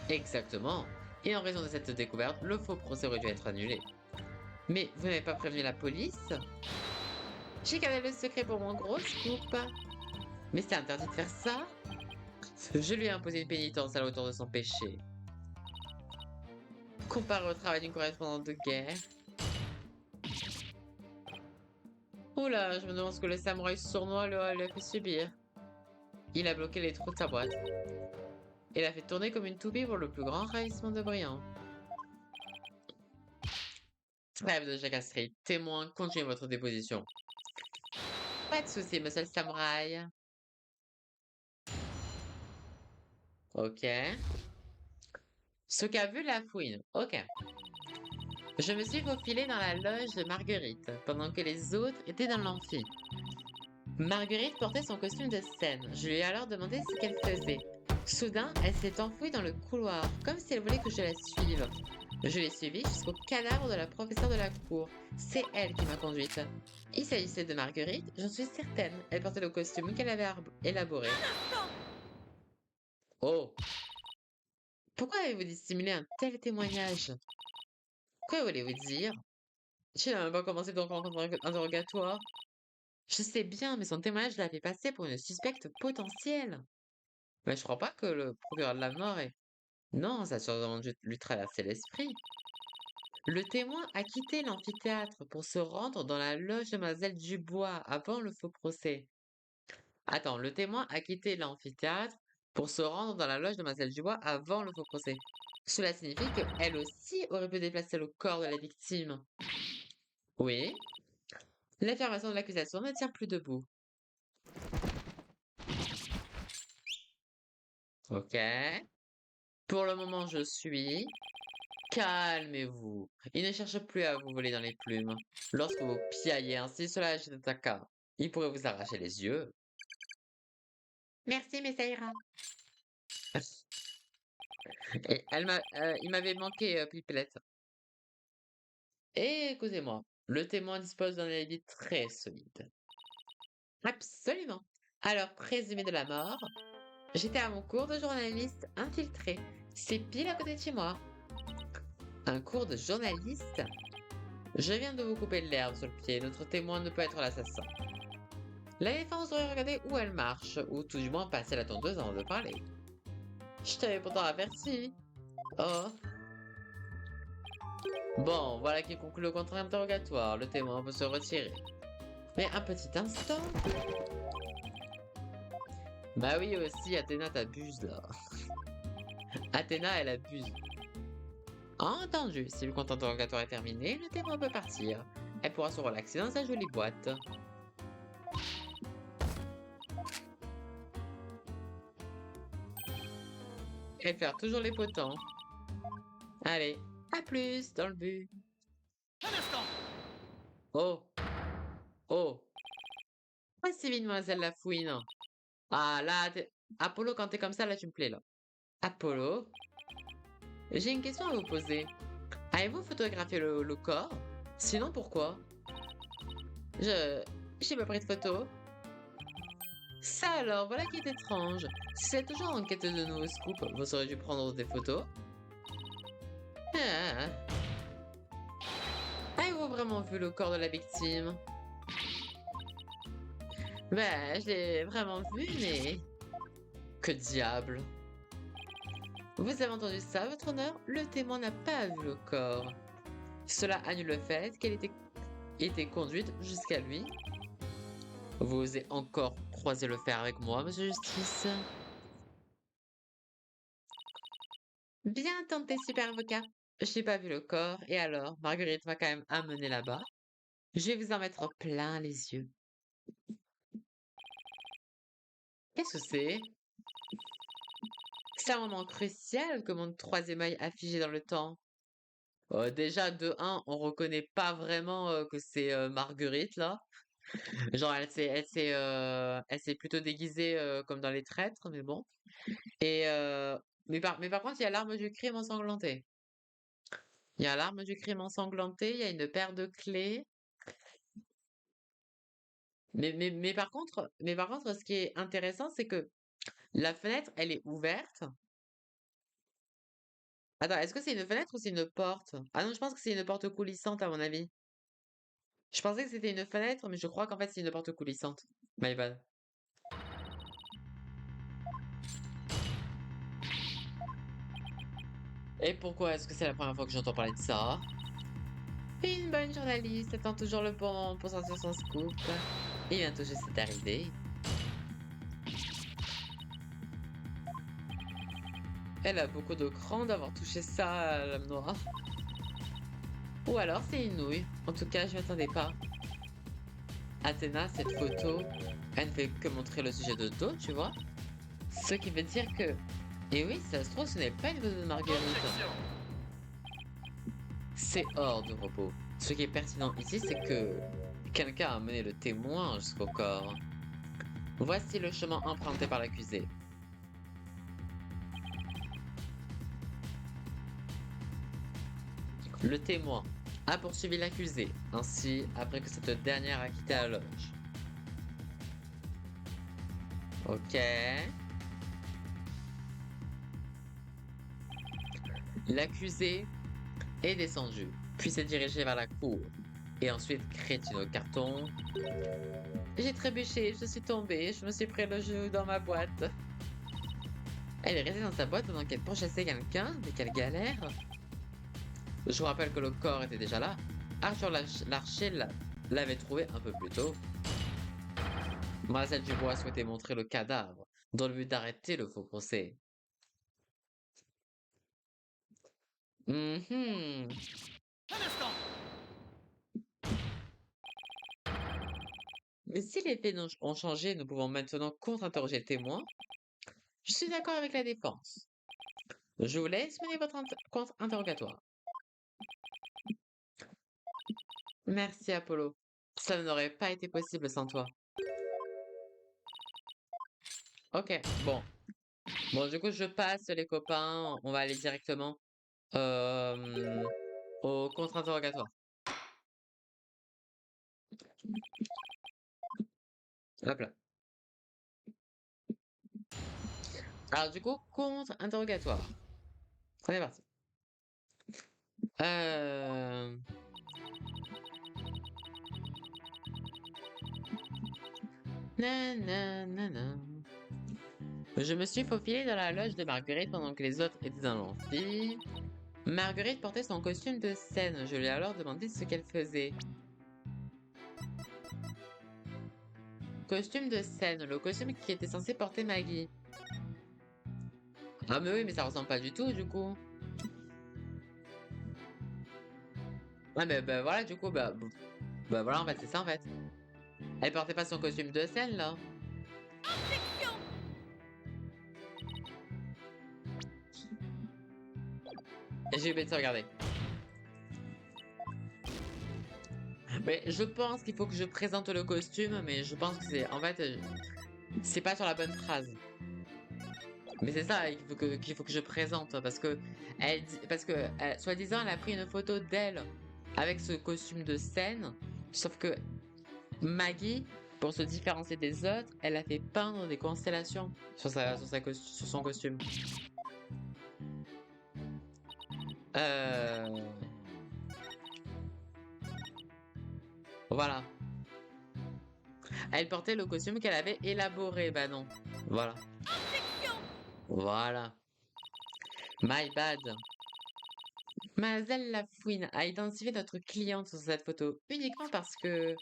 Exactement. Et en raison de cette découverte, le faux procès aurait dû être annulé. Mais vous n'avez pas prévenu la police? J'ai gardé le secret pour mon gros scoop. Mais c'est interdit de faire ça? Je lui ai imposé une pénitence à la hauteur de son péché. Comparé au travail d'une correspondante de guerre. Oula, je me demande ce que le samouraï sournois lui a fait subir. Il a bloqué les trous de sa boîte. Et l'a fait tourner comme une toupie pour le plus grand ravissement de brillant. Trêve de jacasserie. Témoin, continuez votre déposition. Pas de souci, monsieur le samouraï. Ok. Ce qu'a vu la fouine. Ok. Je me suis faufilée dans la loge de Marguerite, pendant que les autres étaient dans l'amphi. Marguerite portait son costume de scène. Je lui ai alors demandé ce qu'elle faisait. Soudain, elle s'est enfouie dans le couloir, comme si elle voulait que je la suive. Je l'ai suivie jusqu'au cadavre de la professeure de la cour. C'est elle qui m'a conduite. Il s'agissait de Marguerite, j'en suis certaine. Elle portait le costume qu'elle avait élaboré. Oh! Pourquoi avez-vous dissimulé un tel témoignage? Que voulez-vous dire? Tu n'as même pas commencé ton interrogatoire. Je sais bien, mais son témoignage l'a fait passer pour une suspecte potentielle. Mais je crois pas que le procureur de la mort est... Non, ça a sûrement dû lui traverser l'esprit. Le témoin a quitté l'amphithéâtre pour se rendre dans la loge de Mademoiselle Dubois avant le faux procès. Attends, le témoin a quitté l'amphithéâtre pour se rendre dans la loge de Mademoiselle Dubois avant le faux procès. Cela signifie qu'elle aussi aurait pu déplacer le corps de la victime. Oui, l'affirmation de l'accusation ne tient plus debout. Ok. Pour le moment, je suis... Calmez-vous. Il ne cherche plus à vous voler dans les plumes. Lorsque vous piaillez ainsi, cela agite un cas. Il pourrait vous arracher les yeux. Merci, mais ça ira. Et il m'avait manqué, Pipelette. Et écoutez-moi, le témoin dispose d'un alibi très solide. Absolument. Alors, présumé de la mort, j'étais à mon cours de journaliste infiltré. C'est pile à côté de chez moi. Un cours de journaliste? Je viens de vous couper l'herbe sur le pied. Notre témoin ne peut être l'assassin. La défense devrait regarder où elle marche, ou tout du moins passer la tondeuse avant de parler. Je t'avais pourtant averti. Oh. Bon, voilà qui conclut le contre-interrogatoire. Le témoin peut se retirer. Mais un petit instant. Bah oui, aussi, Athéna t'abuse là. Athéna, elle abuse. Entendu, si le contre-interrogatoire est terminé, le témoin peut partir. Elle pourra se relaxer dans sa jolie boîte. Et faire toujours les potents. Allez, à plus dans le but. Un instant. Oh, oh. Pas si vite, mademoiselle Lafouine. Ah là, Apollo, quand t'es comme ça, là, tu me plais là. Apollo, j'ai une question à vous poser. Avez-vous photographié le corps? Sinon, pourquoi? J'ai pas pris de photo. Ça alors, voilà qui est étrange. Si c'est toujours en quête de nouveaux scoops, vous aurez dû prendre des photos. Ah. Avez-vous vraiment vu le corps de la victime? Ben, je l'ai vraiment vu, mais... Que diable! Vous avez entendu ça, votre honneur? Le témoin n'a pas vu le corps. Cela annule le fait qu'elle était conduite jusqu'à lui. Vous osez encore croiser le fer avec moi, monsieur Justice? Bien tenté, super avocat. Je n'ai pas vu le corps, et alors, Marguerite m'a quand même amené là-bas. Je vais vous en mettre plein les yeux. Qu'est-ce que c'est? C'est un moment crucial que mon troisième œil a figé dans le temps. Déjà, de un, on reconnaît pas vraiment que c'est Marguerite, là. Genre, elle s'est plutôt déguisée comme dans les traîtres, mais bon. Et mais par contre, il y a l'arme du crime ensanglantée. Il y a l'arme du crime ensanglantée, il y a une paire de clés. Mais par contre, ce qui est intéressant, c'est que la fenêtre, elle est ouverte. Attends, est-ce que c'est une fenêtre ou c'est une porte? Ah non, je pense que c'est une porte coulissante à mon avis. Je pensais que c'était une fenêtre, mais je crois qu'en fait c'est une porte coulissante. My bad. Et pourquoi est-ce que c'est la première fois que j'entends parler de ça? Une bonne journaliste attend toujours le bon moment pour sortir son scoop. Et bientôt je sais arrivé. Elle a beaucoup de cran d'avoir touché ça à la lame noire. Ou alors c'est une nouille. En tout cas, je m'attendais pas. Athéna, cette photo, elle ne fait que montrer le sujet de dos, tu vois. Ce qui veut dire que... Et oui, ça se trouve, ce n'est pas une photo de Marguerite. Objection. C'est hors de repos. Ce qui est pertinent ici, c'est que quelqu'un a mené le témoin jusqu'au corps. Voici le chemin emprunté par l'accusé. Le témoin a poursuivi l'accusé, ainsi après que cette dernière a quitté la loge. Ok. L'accusé est descendu, puis s'est dirigé vers la cour. Et ensuite, crétine au carton. J'ai trébuché, je suis tombée, je me suis pris le genou dans ma boîte. Elle est restée dans sa boîte pendant qu'elle pourchassait quelqu'un, mais quelle galère! Je vous rappelle que le corps était déjà là. Arthur Larcher l'avait trouvé un peu plus tôt. Mademoiselle Dubois souhaitait montrer le cadavre, dans le but d'arrêter le faux procès. Mhm. Un instant. Mais si les faits ont changé, nous pouvons maintenant contre-interroger le témoin. Je suis d'accord avec la défense. Je vous laisse mener votre contre-interrogatoire. Merci, Apollo. Ça n'aurait pas été possible sans toi. Ok, bon. Bon, du coup, je passe les copains. On va aller directement au contre-interrogatoire. Hop là. Alors, du coup, contre-interrogatoire. On est parti. Euh... Nanana. Je me suis faufilé dans la loge de Marguerite pendant que les autres étaient dans l'amphi. Marguerite portait son costume de scène. Je lui ai alors demandé ce qu'elle faisait. Costume de scène, le costume qui était censé porter Maggie. Ah mais oui, mais ça ressemble pas du tout du coup. Ouais mais bah, voilà du coup, bah voilà en fait, c'est ça en fait. Elle portait pas son costume de scène là. Et j'ai oublié de se regarder. Mais je pense qu'il faut que je présente le costume, mais je pense que c'est... En fait, c'est pas sur la bonne phrase. Mais c'est ça qu'il faut que je présente, parce que... soi-disant, elle a pris une photo d'elle avec ce costume de scène, sauf que Maggie Pour se différencier des autres, elle a fait peindre des constellations sur son costume. Euh... Voilà. Elle portait le costume qu'elle avait élaboré. Bah non. Voilà. Voilà. My bad. Mademoiselle Lafouine a identifié notre cliente sur cette photo uniquement parce que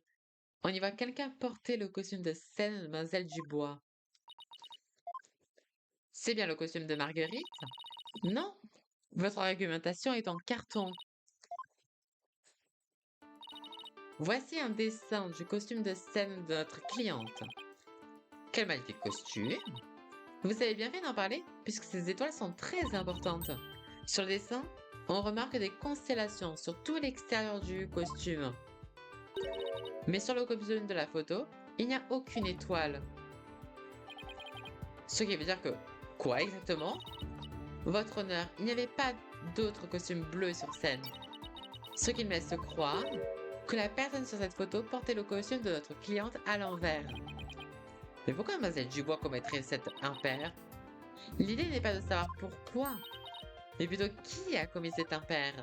on y voit quelqu'un porter le costume de scène de Mademoiselle Dubois. C'est bien le costume de Marguerite? Non. Votre argumentation est en carton. Voici un dessin du costume de scène de notre cliente. Quel magnifique costume! Vous avez bien fait d'en parler, puisque ces étoiles sont très importantes. Sur le dessin, on remarque des constellations sur tout l'extérieur du costume. Mais sur le costume de la photo, il n'y a aucune étoile. Ce qui veut dire que, quoi exactement? Votre honneur, il n'y avait pas d'autre costume bleu sur scène. Ce qui me laisse croire que la personne sur cette photo portait le costume de notre cliente à l'envers. Mais pourquoi Mademoiselle Dubois commettrait cet impair? L'idée n'est pas de savoir pourquoi, mais plutôt qui a commis cet impair.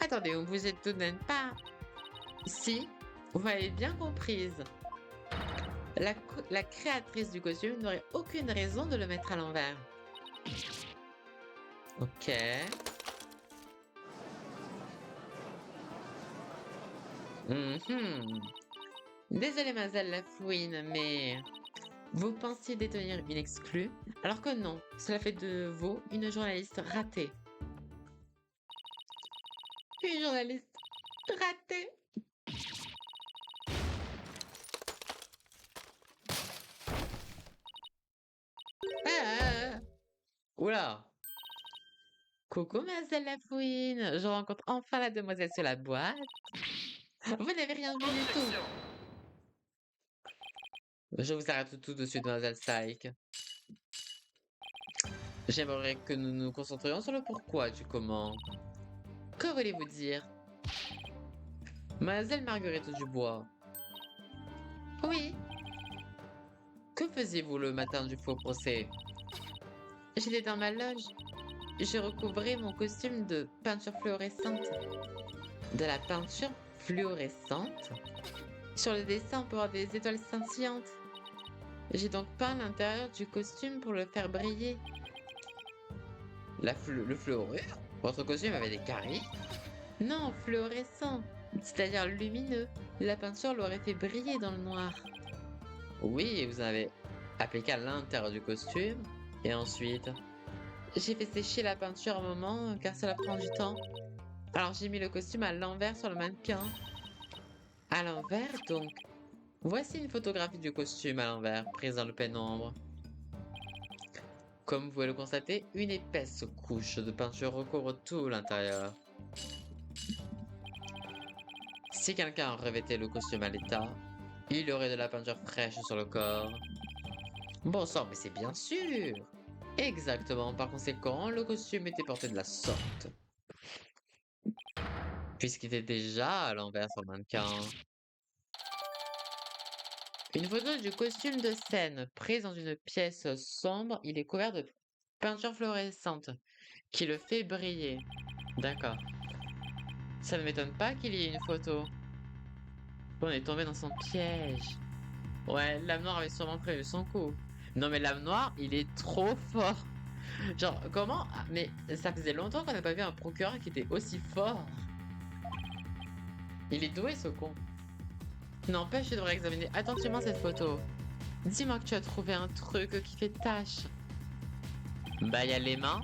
Attendez, vous êtes tout de même pas... Si, vous m'avez bien comprise. La créatrice du costume n'aurait aucune raison de le mettre à l'envers. Ok. Désolée, mademoiselle Lafouine, mais vous pensiez détenir une exclue, alors que non, cela fait de vous une journaliste ratée. Une journaliste ratée? Ah! Oula! Coucou, mademoiselle Lafouine, je rencontre enfin la demoiselle sur la boîte. Vous n'avez rien vu du tout. Objection. Je vous arrête tout de suite, mademoiselle Syke. J'aimerais que nous nous concentrions sur le pourquoi du comment. Que voulez-vous dire? Mademoiselle Marguerite Dubois. Oui. Que faisiez-vous le matin du faux procès? J'étais dans ma loge. J'ai recouvré mon costume de peinture fluorescente. De la peinture fluorescente? Sur le dessin, on peut voir des étoiles scintillantes. J'ai donc peint l'intérieur du costume pour le faire briller. Le fluorure? Votre costume avait des carrés? Non, fluorescent, c'est-à-dire lumineux. La peinture l'aurait fait briller dans le noir. Oui, et vous en avez appliqué à l'intérieur du costume. Et ensuite? J'ai fait sécher la peinture un moment, car cela prend du temps. Alors j'ai mis le costume à l'envers sur le mannequin. À l'envers, donc? Voici une photographie du costume à l'envers, prise dans le pénombre. Comme vous pouvez le constater, une épaisse couche de peinture recouvre tout l'intérieur. Si quelqu'un revêtait le costume à l'état, il y aurait de la peinture fraîche sur le corps. Bon sang, mais c'est bien sûr! Exactement, par conséquent, le costume était porté de la sorte. Puisqu'il était déjà à l'envers sur le mannequin. Une photo du costume de scène, prise dans une pièce sombre, il est couvert de peinture fluorescente, qui le fait briller. D'accord. Ça ne m'étonne pas qu'il y ait une photo. On est tombé dans son piège. Ouais, l'âme noire avait sûrement prévu son coup. Non mais l'âme noire, il est trop fort. Genre, comment? Ah, mais ça faisait longtemps qu'on n'a pas vu un procureur qui était aussi fort. Il est doué ce con. N'empêche, je devrais examiner attentivement cette photo. Dis-moi que tu as trouvé un truc qui fait tache. Bah, il y a les mains.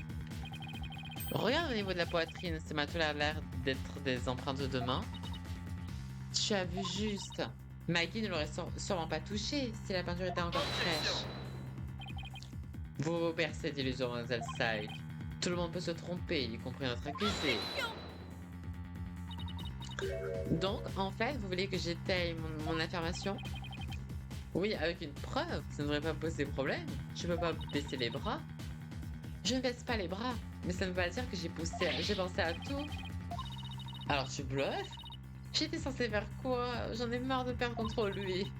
Regarde au niveau de la poitrine, ça m'a tout l'air d'être des empreintes de mains. Tu as vu juste. Maggie ne l'aurait sûrement pas touché si la peinture était encore fraîche. Vous percez d'illusions, mademoiselle Syke. Tout le monde peut se tromper, y compris notre accusé. Donc, en fait, vous voulez que j'étaye mon affirmation? Oui, avec une preuve, ça ne devrait pas poser problème. Je peux pas baisser les bras. Je ne baisse pas les bras, mais ça ne veut pas dire que j'ai pensé à tout. Alors tu bluffes? J'étais censée faire quoi? J'en ai marre de perdre contre lui.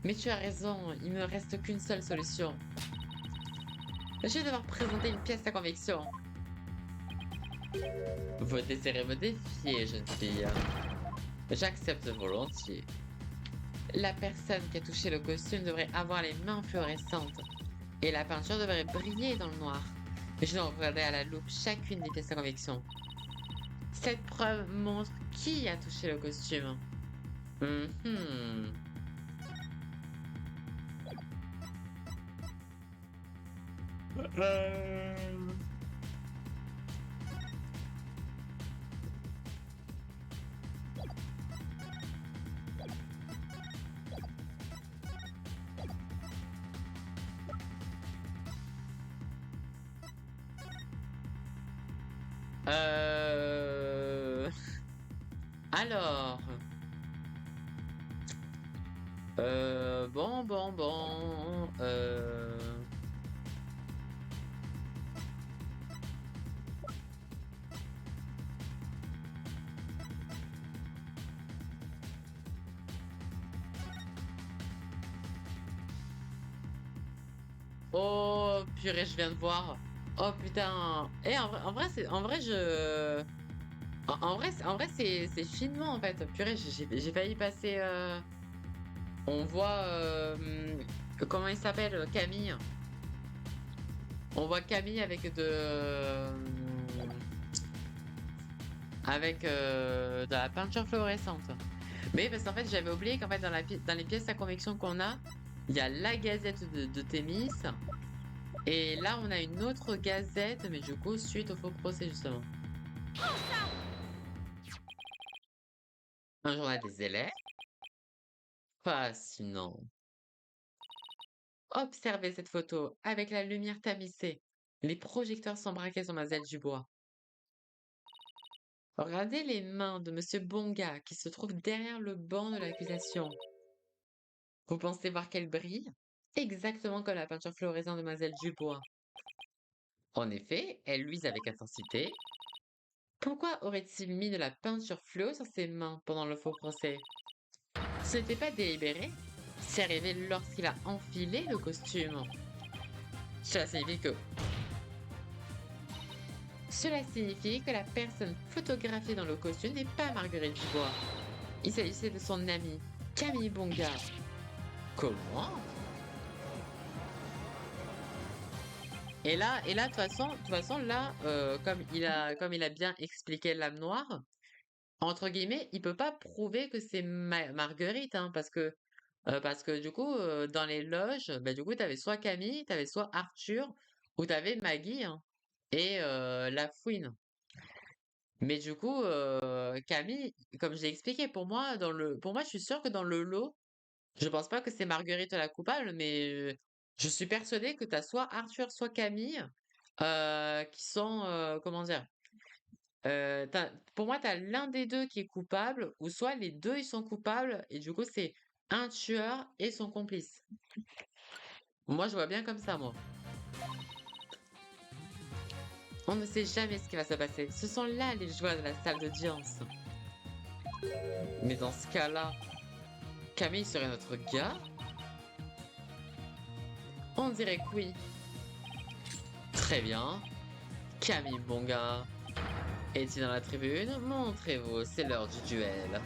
Mais tu as raison, il me reste qu'une seule solution. Je vais devoir présenter une pièce à conviction. Vous désirez me défier, jeune fille. J'accepte volontiers. La personne qui a touché le costume devrait avoir les mains fluorescentes. Et la peinture devrait briller dans le noir. Je dois regarder à la loupe chacune des pièces à conviction. Cette preuve montre qui a touché le costume. Mhm. Euh... Alors... bon... Oh, purée, je viens de voir. Oh putain. Et en vrai, en vrai, c'est finement en fait. Purée, j'ai failli passer. On voit comment il s'appelle, Camille. On voit Camille avec de la peinture fluorescente. Mais parce qu'en fait, j'avais oublié qu'en fait, dans les pièces à conviction qu'on a, il y a la gazette de Thémis. Et là, on a une autre gazette, mais du coup, suite au faux procès, justement. Un journal des élèves? Fascinant. Observez cette photo avec la lumière tamisée. Les projecteurs sont braqués sur Mademoiselle Dubois. Regardez les mains de Monsieur Bonga qui se trouve derrière le banc de l'accusation. Vous pensez voir qu'elle brille? Exactement comme la peinture fluorescente de Mademoiselle Dubois. En effet, elle luise avec intensité. Pourquoi aurait-il mis de la peinture fluo sur ses mains pendant le faux procès? Ce n'était pas délibéré. C'est arrivé lorsqu'il a enfilé le costume. Cela signifie que... Cela signifie que la personne photographiée dans le costume n'est pas Marguerite Dubois. Il s'agissait de son amie, Camille Bonga. Comment? De toute façon, là, comme il a bien expliqué l'âme noire, entre guillemets, il peut pas prouver que c'est Marguerite, hein, parce que du coup, dans les loges, bah, du coup, t'avais soit Camille, t'avais soit Arthur, ou t'avais Maggie, hein, et la fouine. Mais du coup, Camille, comme je l'ai expliqué, pour moi, je suis sûre que dans le lot, je pense pas que c'est Marguerite la coupable, mais je suis persuadée que t'as soit Arthur, soit Camille, qui sont, comment dire, pour moi, t'as l'un des deux qui est coupable, ou soit les deux ils sont coupables, et du coup, c'est un tueur et son complice. Moi, je vois bien comme ça, moi. On ne sait jamais ce qui va se passer. Ce sont là les joies de la salle d'audience. Mais dans ce cas-là, Camille serait notre gars? On dirait que oui. Très bien. Camille, bon gars. Est-il dans la tribune? Montrez-vous, c'est l'heure du duel.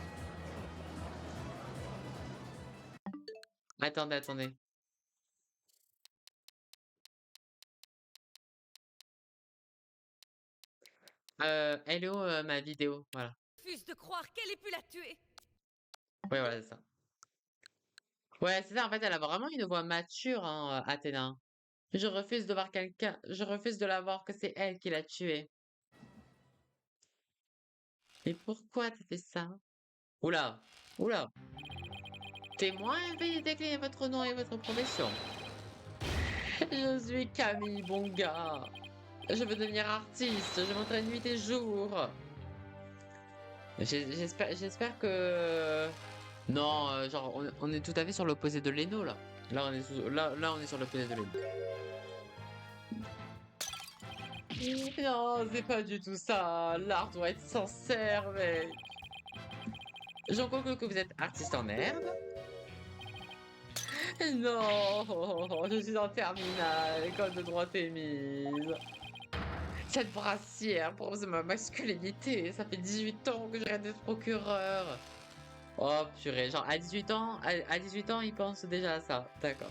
Attendez. Elle est où, ma vidéo? Voilà. Je refuse de croire qu'elle ait pu la tuer. Ouais, voilà, c'est ça. Ouais, c'est ça, en fait, elle a vraiment une voix mature, hein, Athéna. Je refuse de la voir que c'est elle qui l'a tué. Mais pourquoi t'as fait ça? Oula, oula. Témoin, veuillez décliner votre nom et votre profession. Je suis Camille Bonga. Je veux devenir artiste, je m'entraîne nuit et jour. J'espère que... Non, genre, on est tout à fait sur l'opposé de Leno, là. Là, on est sur l'opposé de Leno. Non, c'est pas du tout ça. L'art doit être sincère, mec. J'en conclus que vous êtes artiste en herbe. Non, je suis en terminale, école de droit et mise. Cette brassière prouve ma masculinité. Ça fait 18 ans que je rêve d'être procureur. Oh purée, genre à 18 ans, à 18 ans, il pense déjà à ça. D'accord.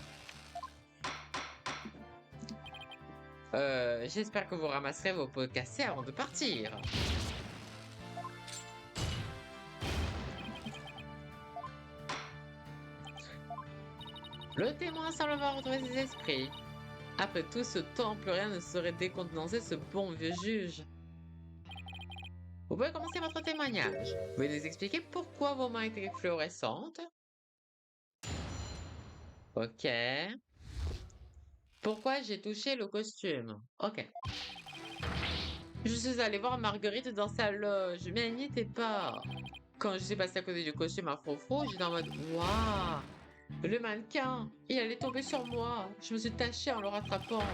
J'espère que vous ramasserez vos pots cassés avant de partir. Le témoin semble avoir retrouvé ses esprits. Après tout ce temps, plus rien ne saurait décontenancer ce bon vieux juge. Vous pouvez commencer votre témoignage. Vous pouvez nous expliquer pourquoi vos mains étaient fluorescentes? Ok. Pourquoi j'ai touché le costume? Ok. Je suis allée voir Marguerite dans sa loge, mais elle n'y était pas. Quand je suis passée à côté du costume à frou-frou, j'étais en mode waouh! Le mannequin, il allait tomber sur moi. Je me suis tachée en le rattrapant.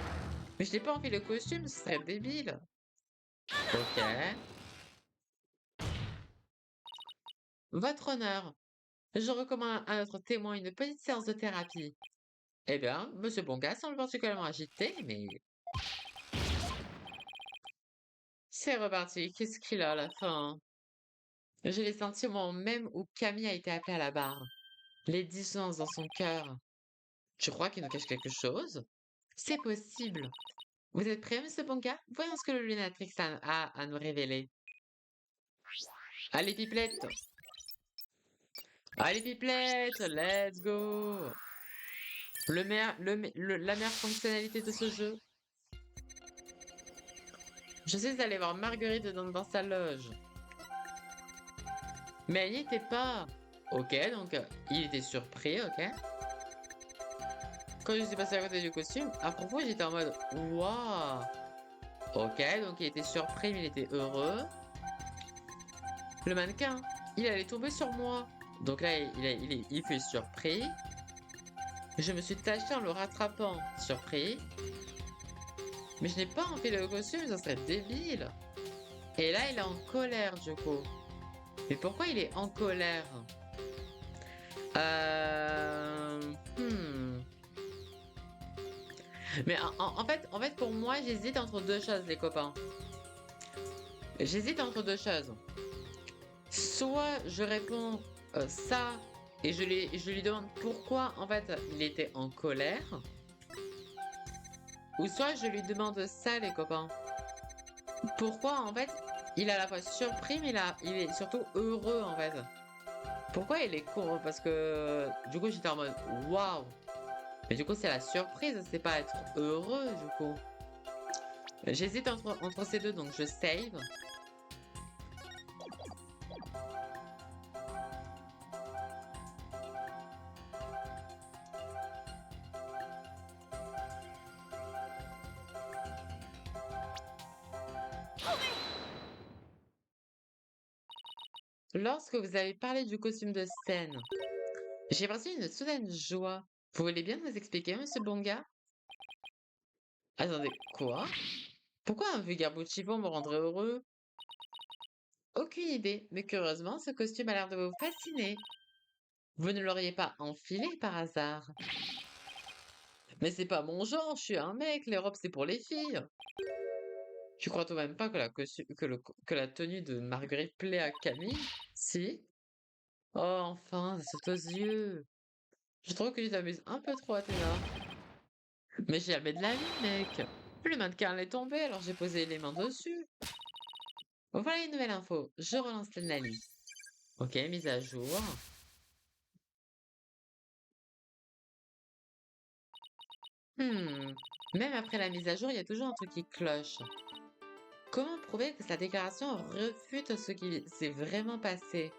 Mais je n'ai pas envie le costume, ce serait débile. Ok. Votre honneur, je recommande à notre témoin une petite séance de thérapie. Eh bien, Monsieur Bonga semble particulièrement agité, mais... C'est reparti, qu'est-ce qu'il a à la fin? Je l'ai senti au moment même où Camille a été appelée à la barre. Les dissonances dans son cœur. Tu crois qu'il nous cache quelque chose? C'est possible. Vous êtes prêt, Monsieur Bonga? Voyons ce que le Lunatrix a à nous révéler. Allez, pipelette! Allez, pipelette! Let's go! La meilleure fonctionnalité de ce jeu. Je suis allée voir Marguerite dans sa loge. Mais elle n'y était pas. Ok, donc il était surpris, ok. Quand je suis passé à côté du costume, à propos, j'étais en mode waouh. Ok, donc il était surpris, mais il était heureux. Le mannequin, il allait tomber sur moi. Donc là, il fut surpris. Je me suis taché en le rattrapant. Surpris. Mais je n'ai pas envie le costume, ça serait débile. Et là, il est en colère, du coup. Mais pourquoi il est en colère? Hmm. Mais en fait, pour moi, j'hésite entre deux choses, les copains. J'hésite entre deux choses. Soit je réponds ça et je lui demande pourquoi, en fait, il était en colère. Ou soit je lui demande ça, les copains. Pourquoi, en fait, il est à la fois surpris, mais il est surtout heureux, en fait. Pourquoi il est con? Parce que du coup, j'étais en mode waouh. Mais du coup, c'est la surprise, c'est pas être heureux, du coup. J'hésite entre ces deux, donc je save. Lorsque vous avez parlé du costume de scène, j'ai ressenti une soudaine joie. Vous voulez bien nous expliquer, Monsieur Bonga? Attendez, quoi? Pourquoi un vulgaire bout de chiffon me rendrait heureux? Aucune idée, mais curieusement, ce costume a l'air de vous fasciner. Vous ne l'auriez pas enfilé par hasard? Mais c'est pas mon genre, je suis un mec, les robes c'est pour les filles. Tu crois tout de même pas que que la tenue de Marguerite plaît à Camille? Si? Oh, enfin, ça saute aux yeux. Je trouve que tu t'amuses un peu trop, Athéna. Mais j'ai jamais de la vie, mec. Le mannequin est tombé, alors j'ai posé les mains dessus. Voilà une nouvelle info. Je relance l'analyse. Ok, mise à jour. Même après la mise à jour, il y a toujours un truc qui cloche. Comment prouver que sa déclaration refute ce qui s'est vraiment passé?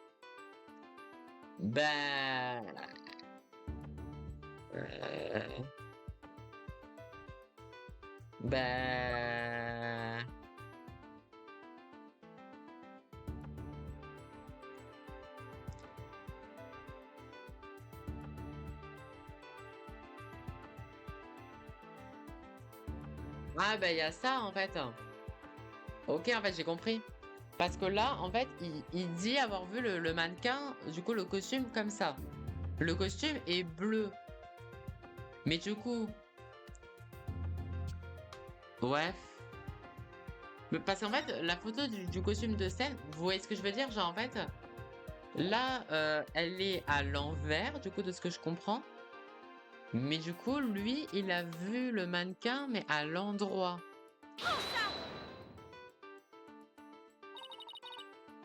Bah... euh, Bah... Ah bah il y a ça en fait. Ok, en fait j'ai compris. Parce que là, en fait, il dit avoir vu le mannequin, du coup, le costume comme ça. Le costume est bleu. Mais du coup, ouais. Mais parce qu'en fait, la photo du costume de scène, vous voyez ce que je veux dire? Genre, en fait, là, elle est à l'envers, du coup, de ce que je comprends. Mais du coup, lui, il a vu le mannequin, mais à l'endroit.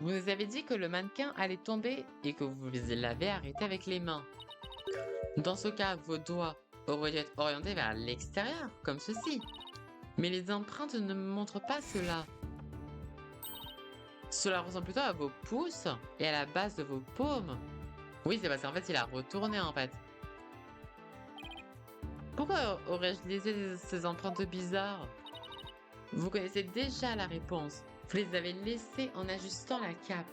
Vous nous avez dit que le mannequin allait tomber et que vous l'avez arrêté avec les mains. Dans ce cas, vos doigts auraient dû être orientés vers l'extérieur, comme ceci. Mais les empreintes ne me montrent pas cela. Cela ressemble plutôt à vos pouces et à la base de vos paumes. Oui, c'est parce qu'en fait, il a retourné en fait. Pourquoi aurais-je laissé ces empreintes bizarres? Vous connaissez déjà la réponse. Vous les avez laissées en ajustant la cape.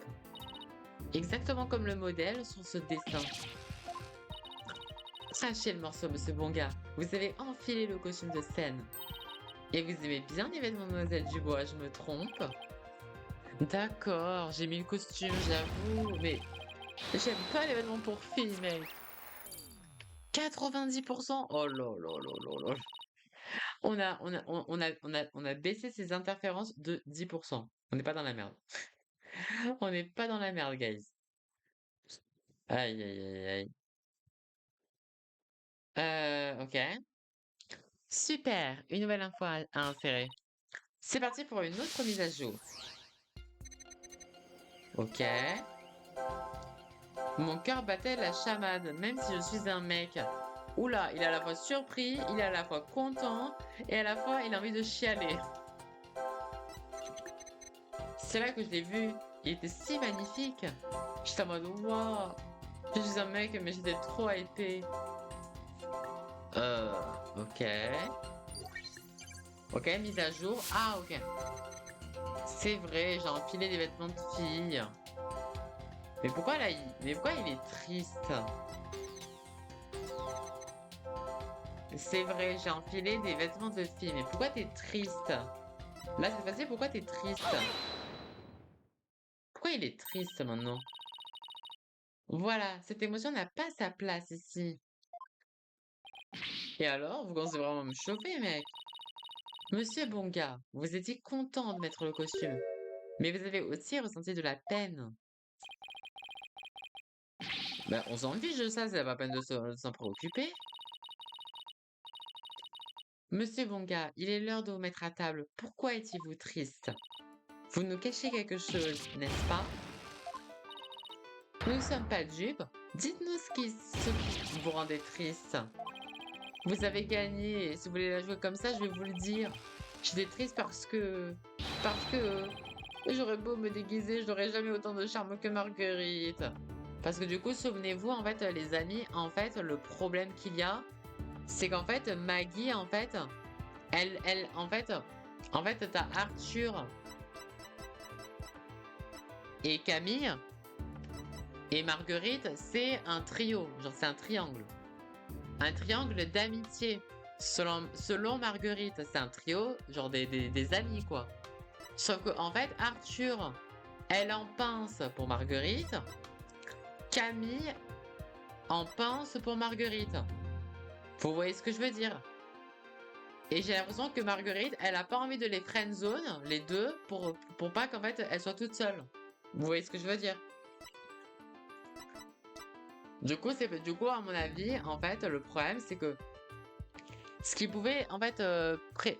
Exactement comme le modèle sur ce dessin. Sachez le morceau, monsieur Bonga. Vous avez enfilé le costume de scène. Et vous aimez bien les vêtements de Mademoiselle Dubois, je me trompe? D'accord, j'ai mis le costume, j'avoue, mais j'aime pas les vêtements pour filles, mec. 90%? Oh là là là là là. On a baissé ses interférences de 10%. On n'est pas dans la merde. On n'est pas dans la merde, guys. Aïe, aïe, aïe, aïe. Ok. Super, une nouvelle info à insérer. C'est parti pour une autre mise à jour. Ok. Mon cœur battait la chamade, même si je suis un mec. Oula, il est à la fois surpris, il est à la fois content, et à la fois il a envie de chialer. C'est là que je l'ai vu. Il était si magnifique. J'étais en mode, waouh, je suis un mec, mais j'étais trop hypé. Ok. Ok, mise à jour. Ah, ok. C'est vrai, j'ai enfilé des vêtements de fille. Mais pourquoi là, mais pourquoi il est triste? C'est vrai, j'ai enfilé des vêtements de fille. Mais pourquoi t'es triste? Là, cette fois-ci, pourquoi t'es triste? Pourquoi il est triste maintenant? Voilà, cette émotion n'a pas sa place ici. Et alors, vous commencez vraiment à me chauffer, mec. Monsieur Bonga, vous étiez content de mettre le costume. Mais vous avez aussi ressenti de la peine. Ben, on s'en fiche de ça, c'est pas peine de s'en préoccuper. Monsieur Bonga, il est l'heure de vous mettre à table. Pourquoi étiez-vous triste? Vous nous cachez quelque chose, n'est-ce pas? Nous ne sommes pas dupes. Dites-nous ce qui vous rendait triste. Vous avez gagné, et si vous voulez la jouer comme ça, je vais vous le dire. J'étais triste parce que j'aurais beau me déguiser, je n'aurais jamais autant de charme que Marguerite. Parce que du coup, souvenez-vous, en fait, les amis, en fait, le problème qu'il y a, c'est qu'en fait, Maggie, en fait, en fait, t'as Arthur et Camille, et Marguerite, c'est un trio, genre c'est un triangle. Un triangle d'amitié. Selon Marguerite, c'est un trio, genre des amis, quoi. Sauf que, en fait, Arthur, elle en pince pour Marguerite. Camille en pince pour Marguerite. Vous voyez ce que je veux dire? Et j'ai l'impression que Marguerite, elle a pas envie de les friendzone, les deux, pour pas qu'en fait, elle soit toute seule. Vous voyez ce que je veux dire? Du coup, à mon avis, en fait, le problème, c'est que ce qui pouvait, en fait,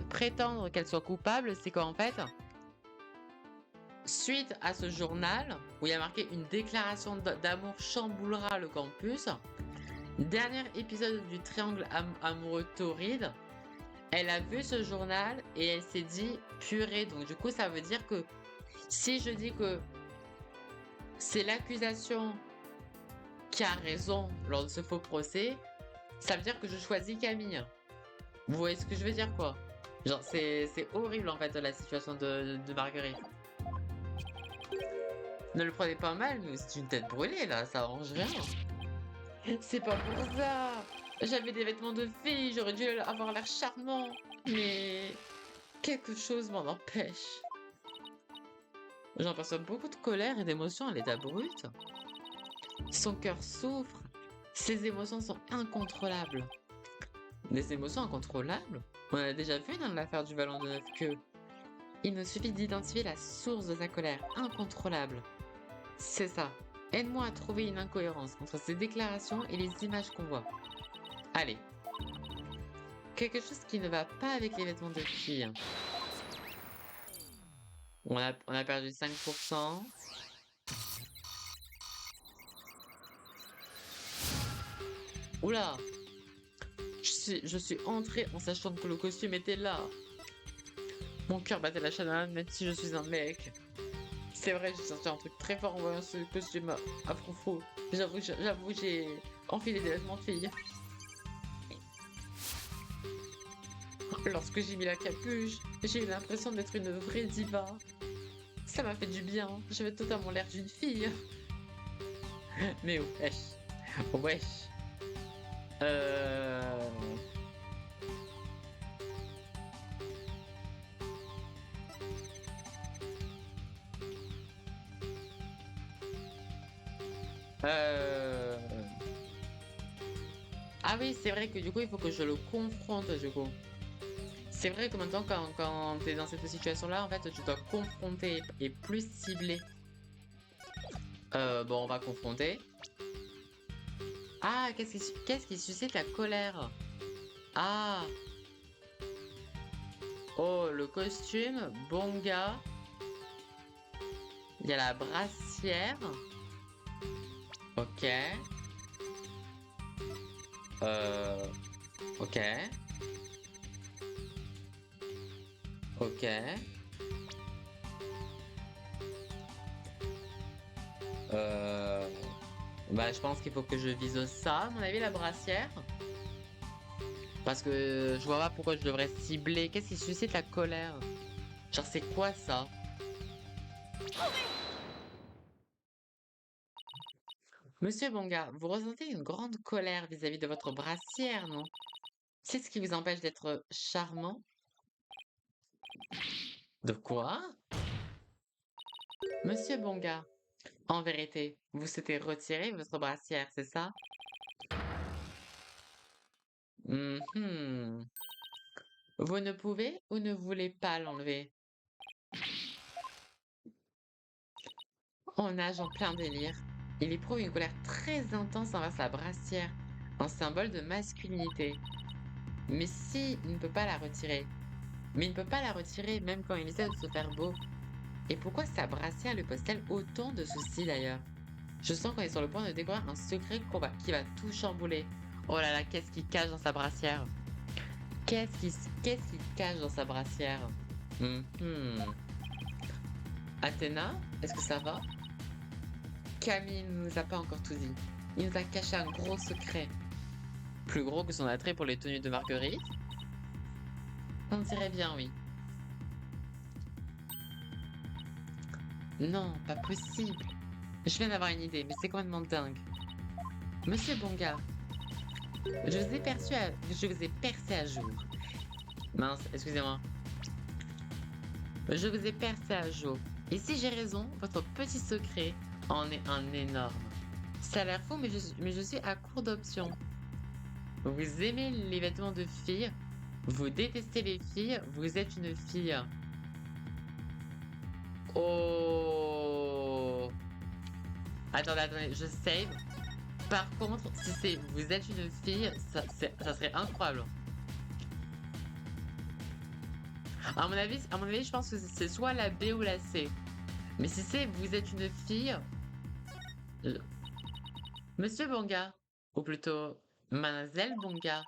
prétendre qu'elle soit coupable, c'est qu'en fait, suite à ce journal, où il y a marqué une déclaration d'amour chamboulera le campus, dernier épisode du triangle amoureux torride, elle a vu ce journal et elle s'est dit purée. Donc du coup, ça veut dire que si je dis que c'est l'accusation qui a raison lors de ce faux procès, ça veut dire que je choisis Camille. Vous voyez ce que je veux dire, quoi? Genre, c'est horrible, en fait, la situation de Marguerite. Ne le prenez pas mal, mais c'est une tête brûlée, là, ça arrange rien. C'est pas pour ça. J'avais des vêtements de fille, j'aurais dû avoir l'air charmant. Mais quelque chose m'en empêche. J'en perçois beaucoup de colère et d'émotions à l'état brut. Son cœur souffre. Ses émotions sont incontrôlables. Des émotions incontrôlables? On a déjà vu dans l'affaire du ballon de 9 queues. Il nous suffit d'identifier la source de sa colère incontrôlable. C'est ça. Aide-moi à trouver une incohérence entre ces déclarations et les images qu'on voit. Allez. Quelque chose qui ne va pas avec les vêtements de fille. On a perdu 5%. Oula! Je suis entrée en sachant que le costume était là. Mon cœur battait la chaîne même si je suis un mec. C'est vrai, j'ai senti un truc très fort en voyant ce costume à froufrou. J'avoue, j'ai enfilé des vêtements de fille. Lorsque j'ai mis la capuche, j'ai eu l'impression d'être une vraie diva. Ça m'a fait du bien, j'avais totalement l'air d'une fille. Mais wesh. Wesh. Euh... Euh... Ah oui, c'est vrai que du coup, il faut que je le confronte du coup. C'est vrai que maintenant, quand t'es dans cette situation-là, en fait, tu dois confronter et plus cibler. Bon, on va confronter. Ah, qu'est-ce qui suscite la colère? Ah. Oh, le costume, bon gars. Il y a la brassière. Ok. Ok. Ok. Bah, je pense qu'il faut que je vise ça, à mon avis, la brassière. Parce que je vois pas pourquoi je devrais cibler. Qu'est-ce qui suscite la colère? Genre, c'est quoi ça? Monsieur Bonga, vous ressentez une grande colère vis-à-vis de votre brassière, non? C'est ce qui vous empêche d'être charmant? De quoi? Monsieur Bonga, en vérité, vous souhaitez retirer votre brassière, c'est ça? Mhm. Vous ne pouvez ou ne voulez pas l'enlever? On nage en plein délire. Il éprouve une colère très intense envers sa brassière, un symbole de masculinité. Mais si, il ne peut pas la retirer. Mais il ne peut pas la retirer même quand il essaie de se faire beau. Et pourquoi sa brassière lui pose-t-elle autant de soucis d'ailleurs? Je sens qu'on est sur le point de découvrir un secret qui va tout chambouler. Oh là là, qu'est-ce qu'il cache dans sa brassière? Qu'est-ce qu'il cache dans sa brassière? Mhm. Athéna, est-ce que ça va? Camille ne nous a pas encore tout dit. Il nous a caché un gros secret. Plus gros que son attrait pour les tenues de Marguerite? On dirait bien, oui. Non, pas possible. Je viens d'avoir une idée, mais c'est complètement dingue. Monsieur Bonga, je vous ai percé à jour. Mince, excusez-moi. Je vous ai percé à jour. Et si j'ai raison, votre petit secret en est un énorme. Ça a l'air fou, mais je suis à court d'options. Vous aimez les vêtements de filles, vous détestez les filles, vous êtes une fille. Oh. Attendez, je save. Par contre, si c'est vous êtes une fille, ça serait incroyable. À mon avis, je pense que c'est soit la B ou la C. Mais si c'est vous êtes une fille, euh, Monsieur Bonga, ou plutôt Mademoiselle Bonga,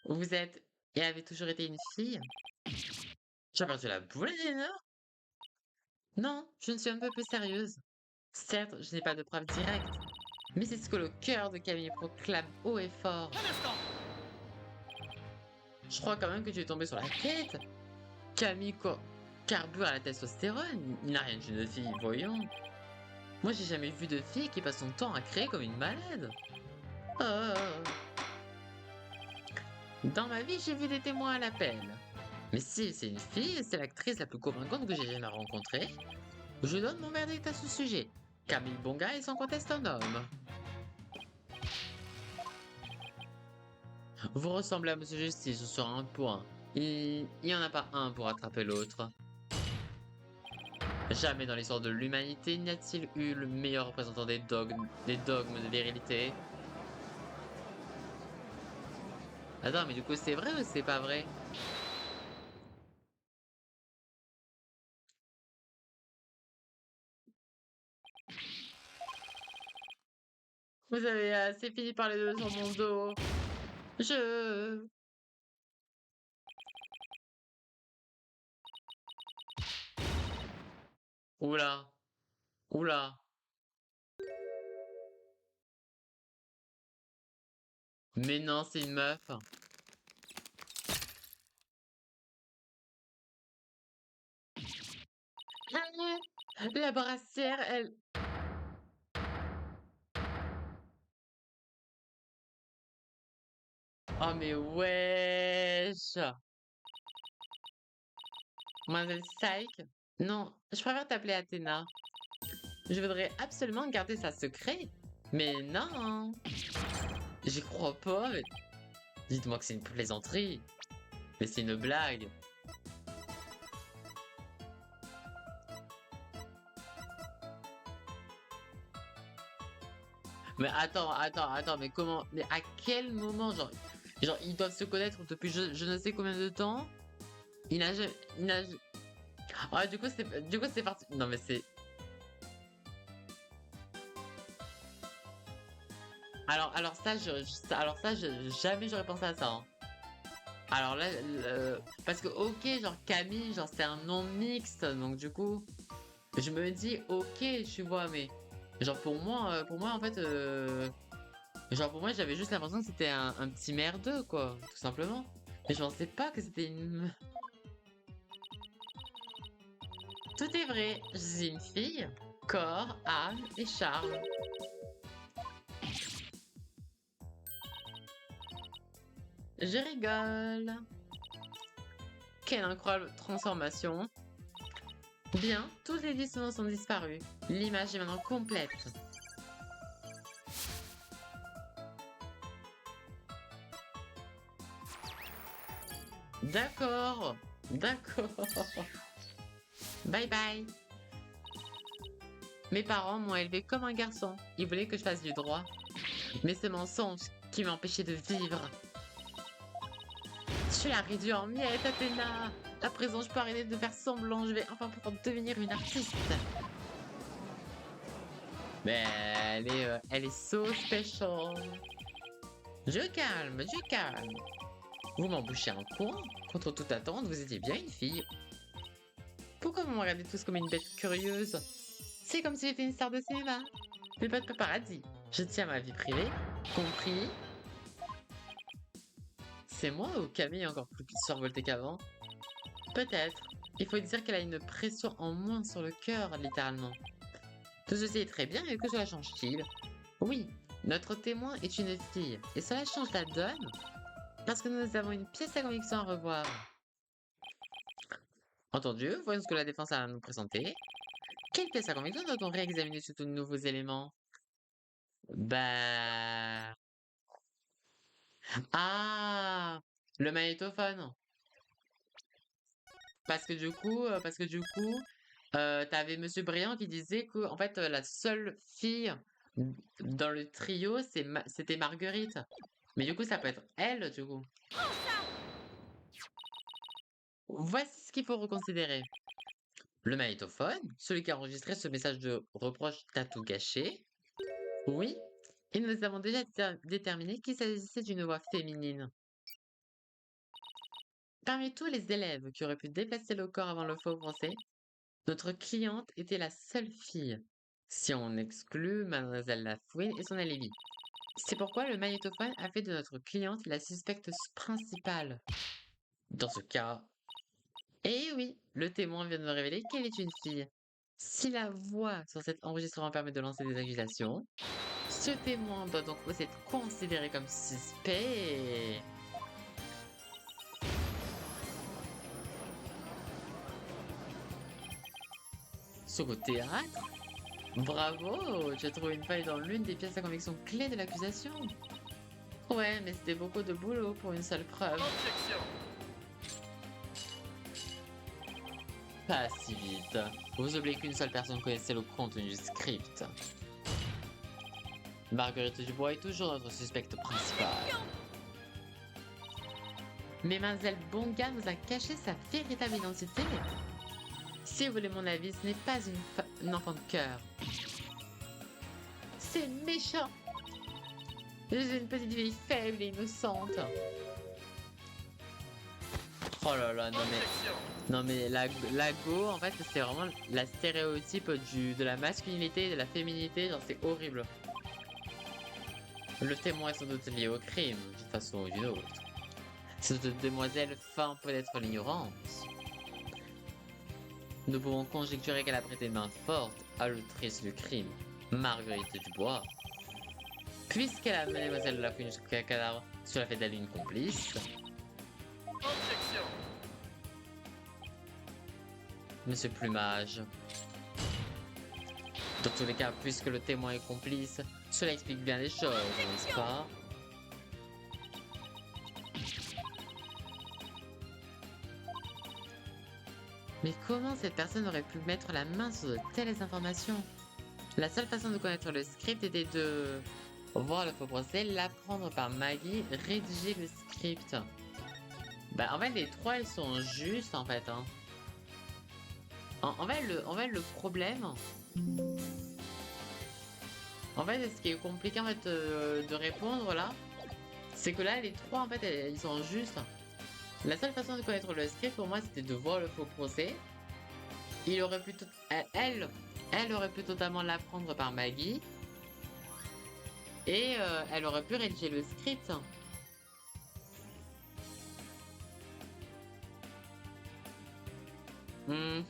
vous êtes et avez toujours été une fille? J'ai perdu la boule, Elena? Non, je ne suis un peu plus sérieuse. Certes, je n'ai pas de preuves directes, mais c'est ce que le cœur de Camille proclame haut et fort. Un instant. Je crois quand même que tu es tombé sur la tête. Camille carbure à la testostérone. Il n'a rien d'une fille, voyons. Moi, j'ai jamais vu de fille qui passe son temps à créer comme une malade. Oh. Dans ma vie, j'ai vu des témoins à l'appel. Mais si c'est une fille, c'est l'actrice la plus convaincante que j'ai jamais rencontrée. Je donne mon verdict à ce sujet. Camille Bonga est sans conteste un homme. Vous ressemblez à Monsieur Justice sur un point. Il n'y en a pas un pour attraper l'autre. Jamais dans l'histoire de l'humanité n'y a-t-il eu le meilleur représentant des dogmes de virilité. Attends, mais du coup c'est vrai ou c'est pas vrai? Vous avez assez fini par les deux sur mon dos. Je... Oula. Oula. Mais non, c'est une meuf. Ah, la brassière, elle... Oh mais wesh. Mademoiselle Psyche? Non, je préfère t'appeler Athéna. Je voudrais absolument garder ça secret. Mais non. J'y crois pas. Dites-moi que c'est une plaisanterie. Mais c'est une blague. Mais attends, mais comment... Mais à quel moment, genre ils doivent se connaître depuis je ne sais combien de temps. Il n'a jamais... Il n'a... Ah, du coup, c'est parti... Non, mais c'est... Alors ça, jamais j'aurais pensé à ça, hein. Alors là, parce que, ok, genre Camille, genre c'est un nom mixte, donc du coup, je me dis, ok, tu vois, mais genre pour moi en fait, genre pour moi j'avais juste l'impression que c'était un petit merdeux, quoi, tout simplement. Mais je pensais pas que c'était une... Tout est vrai, je suis une fille, corps, âme et charme. Je rigole. Quelle incroyable transformation. Bien, tous les dissonances ont disparu. L'image est maintenant complète. D'accord. D'accord. Bye bye. Mes parents m'ont élevé comme un garçon. Ils voulaient que je fasse du droit. Mais c'est mensonge qui m'empêchait de vivre. Je l'ai réduit en miettes, Athéna. À présent, je peux arrêter de faire semblant. Je vais enfin pouvoir devenir une artiste. Mais elle est so special. Je calme, je calme. Vous m'embouchez un coin. Contre toute attente, vous étiez bien une fille. Pourquoi vous me regardez tous comme une bête curieuse? C'est comme si j'étais une star de cinéma. Mais pas de paparazzi. Je tiens à ma vie privée. Compris? C'est moi ou Camille est encore plus survoltée qu'avant? Peut-être. Il faut dire qu'elle a une pression en moins sur le cœur, littéralement. Tout ceci est très bien, mais que cela change-t-il? Oui, notre témoin est une fille, et cela change la donne, parce que nous avons une pièce à conviction à revoir. Entendu, voyons ce que la défense a à nous présenter. Quelle pièce à conviction doit-on réexaminer sous de nouveaux éléments? Bah... Ah! Le magnétophone. Parce que du coup, t'avais Monsieur Briand qui disait que en fait la seule fille dans le trio c'était Marguerite. Mais du coup ça peut être elle du coup. Voici ce qu'il faut reconsidérer. Le magnétophone, celui qui a enregistré ce message de reproche tatou gâché. Oui, et nous avons déjà déterminé qu'il s'agissait d'une voix féminine. Parmi tous les élèves qui auraient pu déplacer le corps avant le faux procès, notre cliente était la seule fille, si on exclut Mademoiselle Lafouine et son alibi. C'est pourquoi le magnétophone a fait de notre cliente la suspecte principale. Dans ce cas... Eh oui, le témoin vient de me révéler qu'elle est une fille. Si la voix sur cet enregistrement permet de lancer des accusations, ce témoin doit donc aussi être considéré comme suspect. sur au théâtre? Bravo, tu as trouvé une faille dans l'une des pièces à conviction clés de l'accusation. Ouais, mais c'était beaucoup de boulot pour une seule preuve. Objection. Pas si vite. Vous oubliez qu'une seule personne connaissait le contenu du script. Marguerite Dubois est toujours notre suspecte principale. Mais Mademoiselle Bonga nous a caché sa véritable identité. Si vous voulez mon avis, ce n'est pas une enfant de cœur. C'est méchant. Je suis une petite fille faible et innocente. Oh là là, non mais... Objection. Non mais la go, en fait, c'est vraiment la stéréotype de la masculinité et de la féminité, genre c'est horrible. Le témoin est sans doute lié au crime, d'une façon ou d'une autre. Cette demoiselle feint peut-être l'ignorance. Nous pouvons conjecturer qu'elle a prêté main forte à l'autrice du crime, Marguerite Dubois. Puisqu'elle a amené Mademoiselle Lafouine jusqu'à cadavre sur la fait d'elle une complice. Objection. Monsieur Plumage. Dans tous les cas, puisque le témoin est complice, cela explique bien les choses, n'est-ce pas? Mais comment cette personne aurait pu mettre la main sur de telles informations? La seule façon de connaître le script était de voir le faux procès, l'apprendre par Maggie, rédiger le script. Bah en fait les trois ils sont justes en fait hein. En fait le problème, en fait ce qui est compliqué en fait de répondre là, c'est que là les trois en fait ils sont justes. La seule façon de connaître le script pour moi c'était de voir le faux procès. Il aurait pu elle aurait pu totalement l'apprendre par Maggie. Et elle aurait pu rédiger le script. Mhm.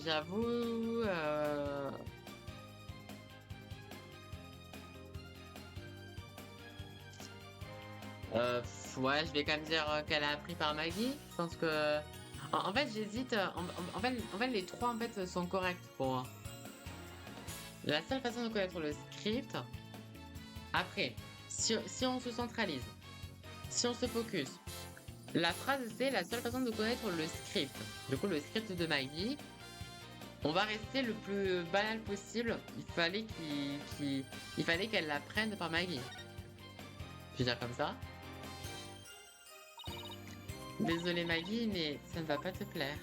J'avoue... ouais, je vais quand même dire qu'elle a appris par Maggie. Je pense que... En fait, j'hésite. En fait, les trois en fait sont corrects pour moi. La seule façon de connaître le script... Après, si on se centralise, si on se focus, la phrase c'est la seule façon de connaître le script. Du coup, le script de Maggie, on va rester le plus banal possible. Il fallait qu'elle l'apprenne par Maggie. Je vais dire comme ça. Désolée Maggie, mais ça ne va pas te plaire.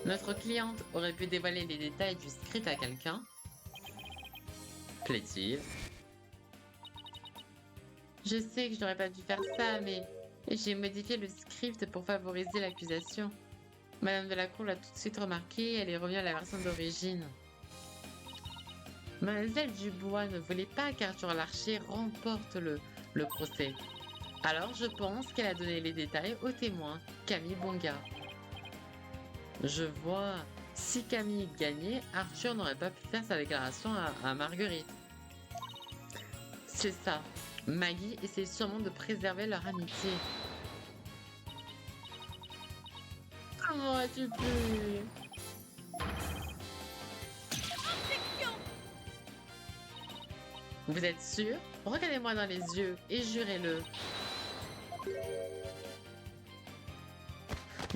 Notre cliente aurait pu dévoiler les détails du script à quelqu'un. Plaît-il? Je sais que je n'aurais pas dû faire ça, mais j'ai modifié le script pour favoriser l'accusation. Madame Delacour l'a tout de suite remarqué, elle est revenue à la version d'origine. Mademoiselle Dubois ne voulait pas qu'Arthur Larcher remporte le procès. Alors je pense qu'elle a donné les détails au témoin, Camille Bonga. Je vois, si Camille gagnait, Arthur n'aurait pas pu faire sa déclaration à Marguerite. C'est ça. Maggie essaie sûrement de préserver leur amitié. Comment as-tu pu? Vous êtes sûr? Regardez-moi dans les yeux et jurez-le.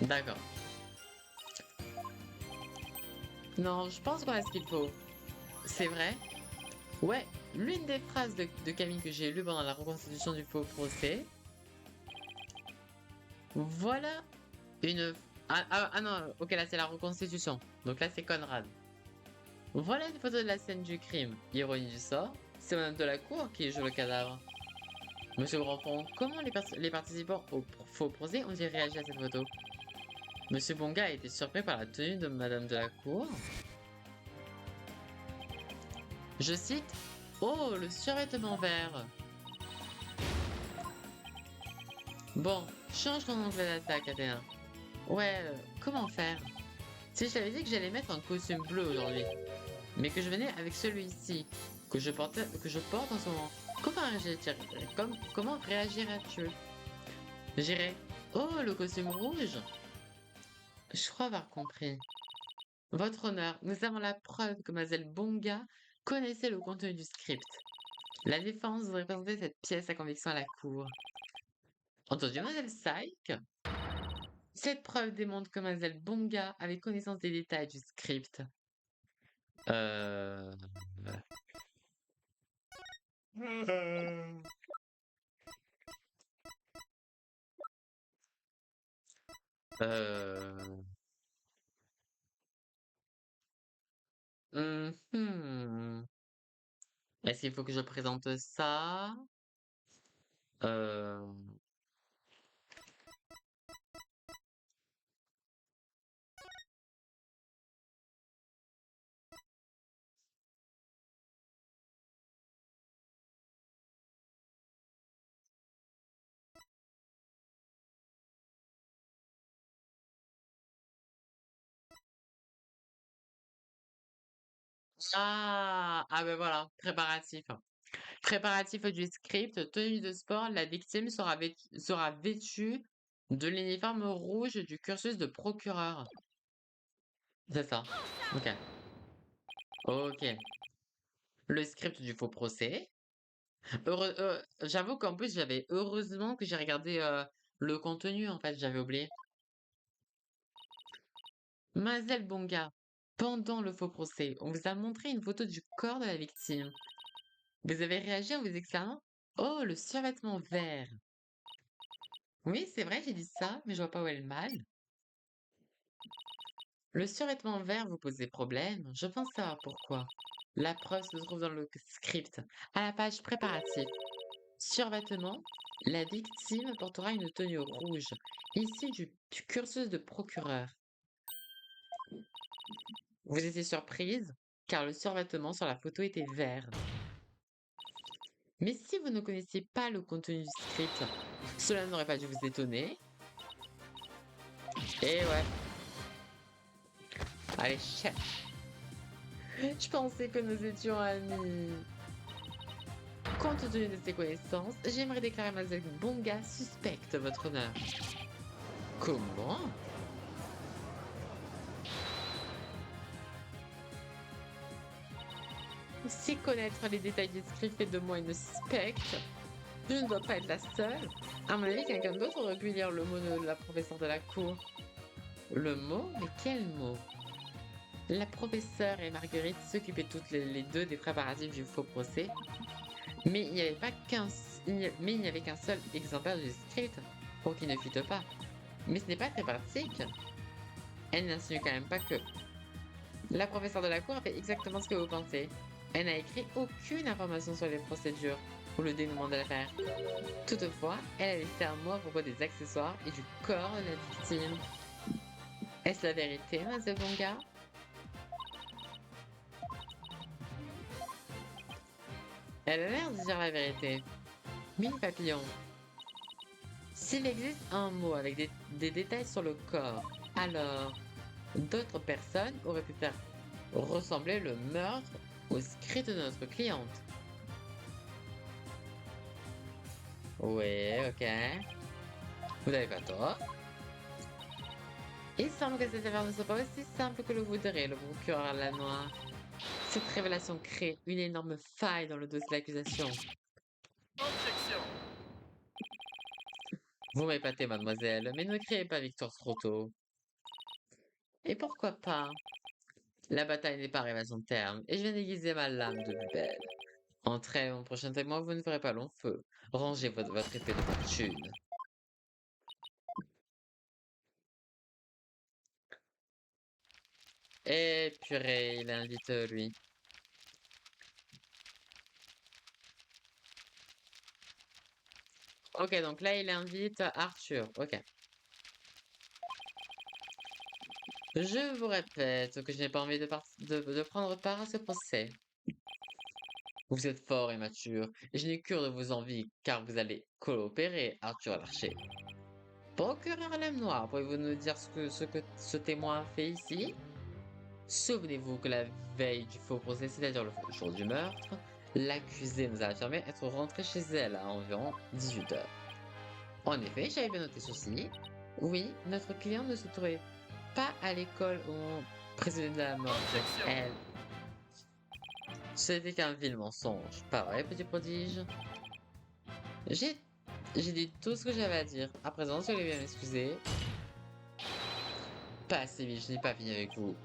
D'accord. Non, je pense qu'on a ce qu'il faut. C'est vrai? Ouais, l'une des phrases de Camille que j'ai lues pendant la reconstitution du faux procès. Voilà une... Ah non, ok, là c'est la reconstitution. Donc là c'est Conrad. Voilà une photo de la scène du crime. Ironie du sort, c'est Madame Delacour qui joue le cadavre. Monsieur Grandpont, comment les participants au faux procès ont-ils réagi à cette photo? Monsieur Bonga a été surpris par la tenue de Madame Delacour. Je cite, oh, le survêtement vert. Bon, change ton angle d'attaque, Athéna. Ouais, comment faire? Si je t'avais dit que j'allais mettre un costume bleu aujourd'hui, mais que je venais avec celui-ci, que je porte en ce moment, Comment réagiras-tu? J'irai. Oh, le costume rouge! Je crois avoir compris. Votre honneur, nous avons la preuve que Mademoiselle Bonga connaissait le contenu du script. La défense voudrait présenter cette pièce à conviction à la cour. Entendu, Mademoiselle Saïk? Cette preuve démontre que Mademoiselle Bonga avait connaissance des détails du script. Euh... Euh... mhm. Est-ce qu'il faut que je présente ça? Euh... Ah ben voilà, préparatif. Préparatif du script, tenue de sport, la victime sera vêtue de l'uniforme rouge du cursus de procureur. C'est ça. Ok. Ok. Le script du faux procès. J'avoue qu'en plus, j'avais heureusement que j'ai regardé le contenu, en fait, j'avais oublié. Mademoiselle Bonga, pendant le faux procès, on vous a montré une photo du corps de la victime. Vous avez réagi en vous exclamant: Oh, le survêtement vert. Oui, c'est vrai, j'ai dit ça, mais je vois pas où est le mal. Le survêtement vert vous pose des problèmes. Je pense savoir pourquoi. La preuve se trouve dans le script, à la page préparative. Survêtement, la victime portera une tenue rouge, issue du cursus de procureur. Vous étiez surprise, car le survêtement sur la photo était vert. Mais si vous ne connaissiez pas le contenu du script, cela n'aurait pas dû vous étonner. Et ouais. Allez, chef. Je pensais que nous étions amis. Compte tenu de ces connaissances, j'aimerais déclarer Mademoiselle Bonga suspecte, votre honneur. Comment? Si connaître les détails du script fait de moi une suspecte, je ne dois pas être la seule. À mon avis, quelqu'un d'autre aurait pu lire le mot de la professeure de la cour. Le mot? Mais quel mot? La professeure et Marguerite s'occupaient toutes les deux des préparatifs du faux procès, mais il n'y avait qu'un seul exemplaire du script pour qu'il ne fuite pas. Mais ce n'est pas très pratique. Elle n'insinue quand même pas que la professeure de la cour a fait exactement ce que vous pensez. Elle n'a écrit aucune information sur les procédures ou le dénouement de l'affaire. Toutefois, elle a laissé un mot à propos des accessoires et du corps de la victime. Est-ce la vérité, Mademoiselle Bonga? Elle a l'air de dire la vérité. Mille papillons. S'il existe un mot avec des détails sur le corps, alors d'autres personnes auraient pu faire ressembler le meurtre au script de notre cliente. Oui, ok. Vous n'avez pas tort. Il semble que cette affaire ne soit pas aussi simple que le voudrait le procureur Lanois. Cette révélation crée une énorme faille dans le dossier de l'accusation. Objection. Vous m'épatez, mademoiselle, mais ne criez pas victoire trop tôt. Et pourquoi pas? La bataille n'est pas arrivée à son terme, et je viens d'aiguiser ma lame de plus belle. Entrez, mon prochain témoin, vous ne ferez pas long feu. Rangez votre épée de fortune. Et purée, il invite lui. Ok, donc là, il invite Arthur. Ok. Je vous répète que je n'ai pas envie de prendre part à ce procès. Vous êtes fort et mature, et je n'ai cure de vos envies, car vous allez coopérer, Arthur Larcher. Procureur Lame Noire, pouvez-vous nous dire ce que ce témoin a fait ici? Souvenez-vous que la veille du faux procès, c'est-à-dire le jour du meurtre, L'accusée nous a affirmé être rentrée chez elle à environ 18 heures. En effet, j'avais bien noté ceci. Oui, notre client ne se trouvait pas à l'école au moment précédent de la mort. Objection. Elle. Ce n'était qu'un vil mensonge. Pas vrai, petit prodige? J'ai j'ai dit tout ce que j'avais à dire. À présent, si vous voulez bien m'excuser. Pas assez vite, je n'ai pas fini avec vous.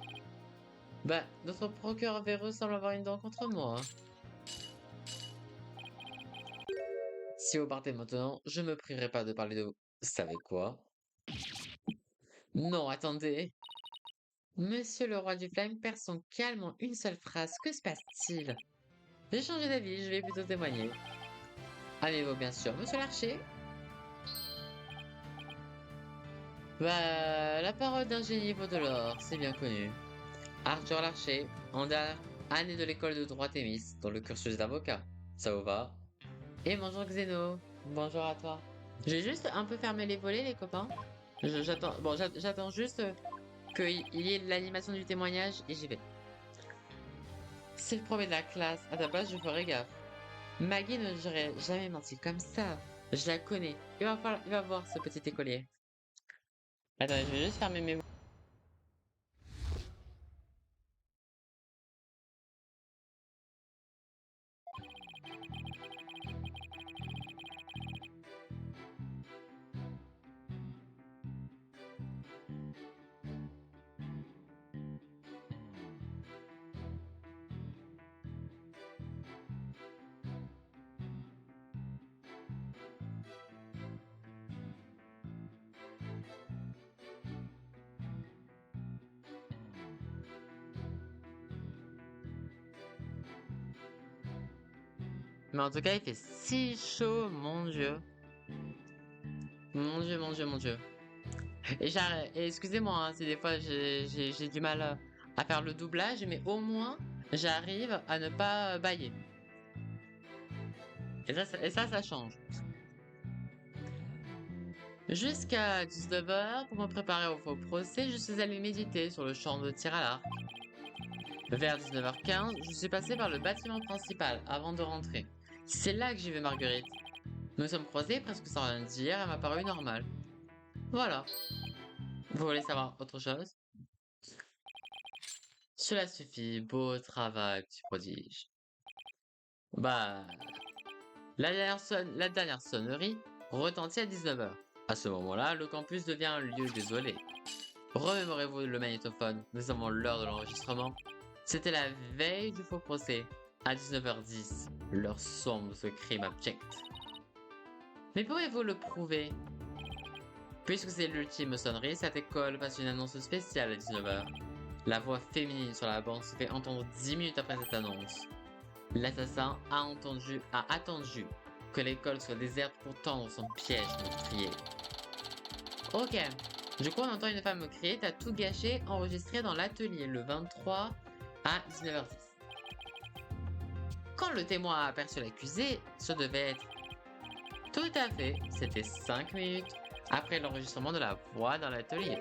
Bah, notre procureur véreux semble avoir une dent contre moi. Si vous partez maintenant, je me prierai pas de parler de vous. Savez quoi? Non, attendez. Monsieur le roi du flingue perd son calme en une seule phrase. Que se passe-t-il? J'ai changé d'avis, je vais plutôt témoigner. Avez-vous bien sûr, monsieur l'archer? Bah, la parole d'un génie vaut de l'or, c'est bien connu. Arthur Larcher, en dernière année de l'école de droit Thémis, dans le cursus d'avocat. Ça vous va? Et bonjour Xeno, bonjour à toi. J'ai juste un peu fermé les volets, les copains. J'attends, bon, j'attends juste qu'il y ait l'animation du témoignage et j'y vais. C'est le premier de la classe, à ta place je ferai gaffe. Maggie ne j'aurais jamais menti comme ça. Je la connais. Il va voir ce petit écolier. Attendez, je vais juste fermer mes... Mais en tout cas, il fait si chaud, mon dieu. Mon dieu, mon dieu, mon dieu. Et excusez-moi, hein, si des fois j'ai du mal à faire le doublage, mais au moins, j'arrive à ne pas bâiller. Ça change. Jusqu'à 19 h, pour me préparer au faux procès, je suis allé méditer sur le champ de tir à l'arc. Vers 19 h 15, je suis passé par le bâtiment principal avant de rentrer. C'est là que j'ai vu Marguerite. Nous sommes croisés presque sans rien dire, elle m'a paru normale. Voilà. Vous voulez savoir autre chose? Cela suffit, beau travail, petit prodige. Bah, la dernière sonnerie retentit à 19 h. À ce moment-là, le campus devient un lieu désolé. Remémorez-vous le magnétophone, nous avons l'heure de l'enregistrement. C'était la veille du faux procès, à 19 h 10, l'heure sombre de ce crime abject. Mais pouvez-vous le prouver? Puisque c'est l'ultime sonnerie, cette école passe une annonce spéciale à 19 h. La voix féminine sur la bande se fait entendre 10 minutes après cette annonce. L'assassin a attendu que l'école soit déserte pour tendre son piège meurtrier. Ok, je crois on entend une femme crier « T'as tout gâché » enregistré dans l'atelier le 23 à 19 h 10. Quand le témoin a aperçu l'accusé, ce devait être... Tout à fait, c'était 5 minutes après l'enregistrement de la voix dans l'atelier.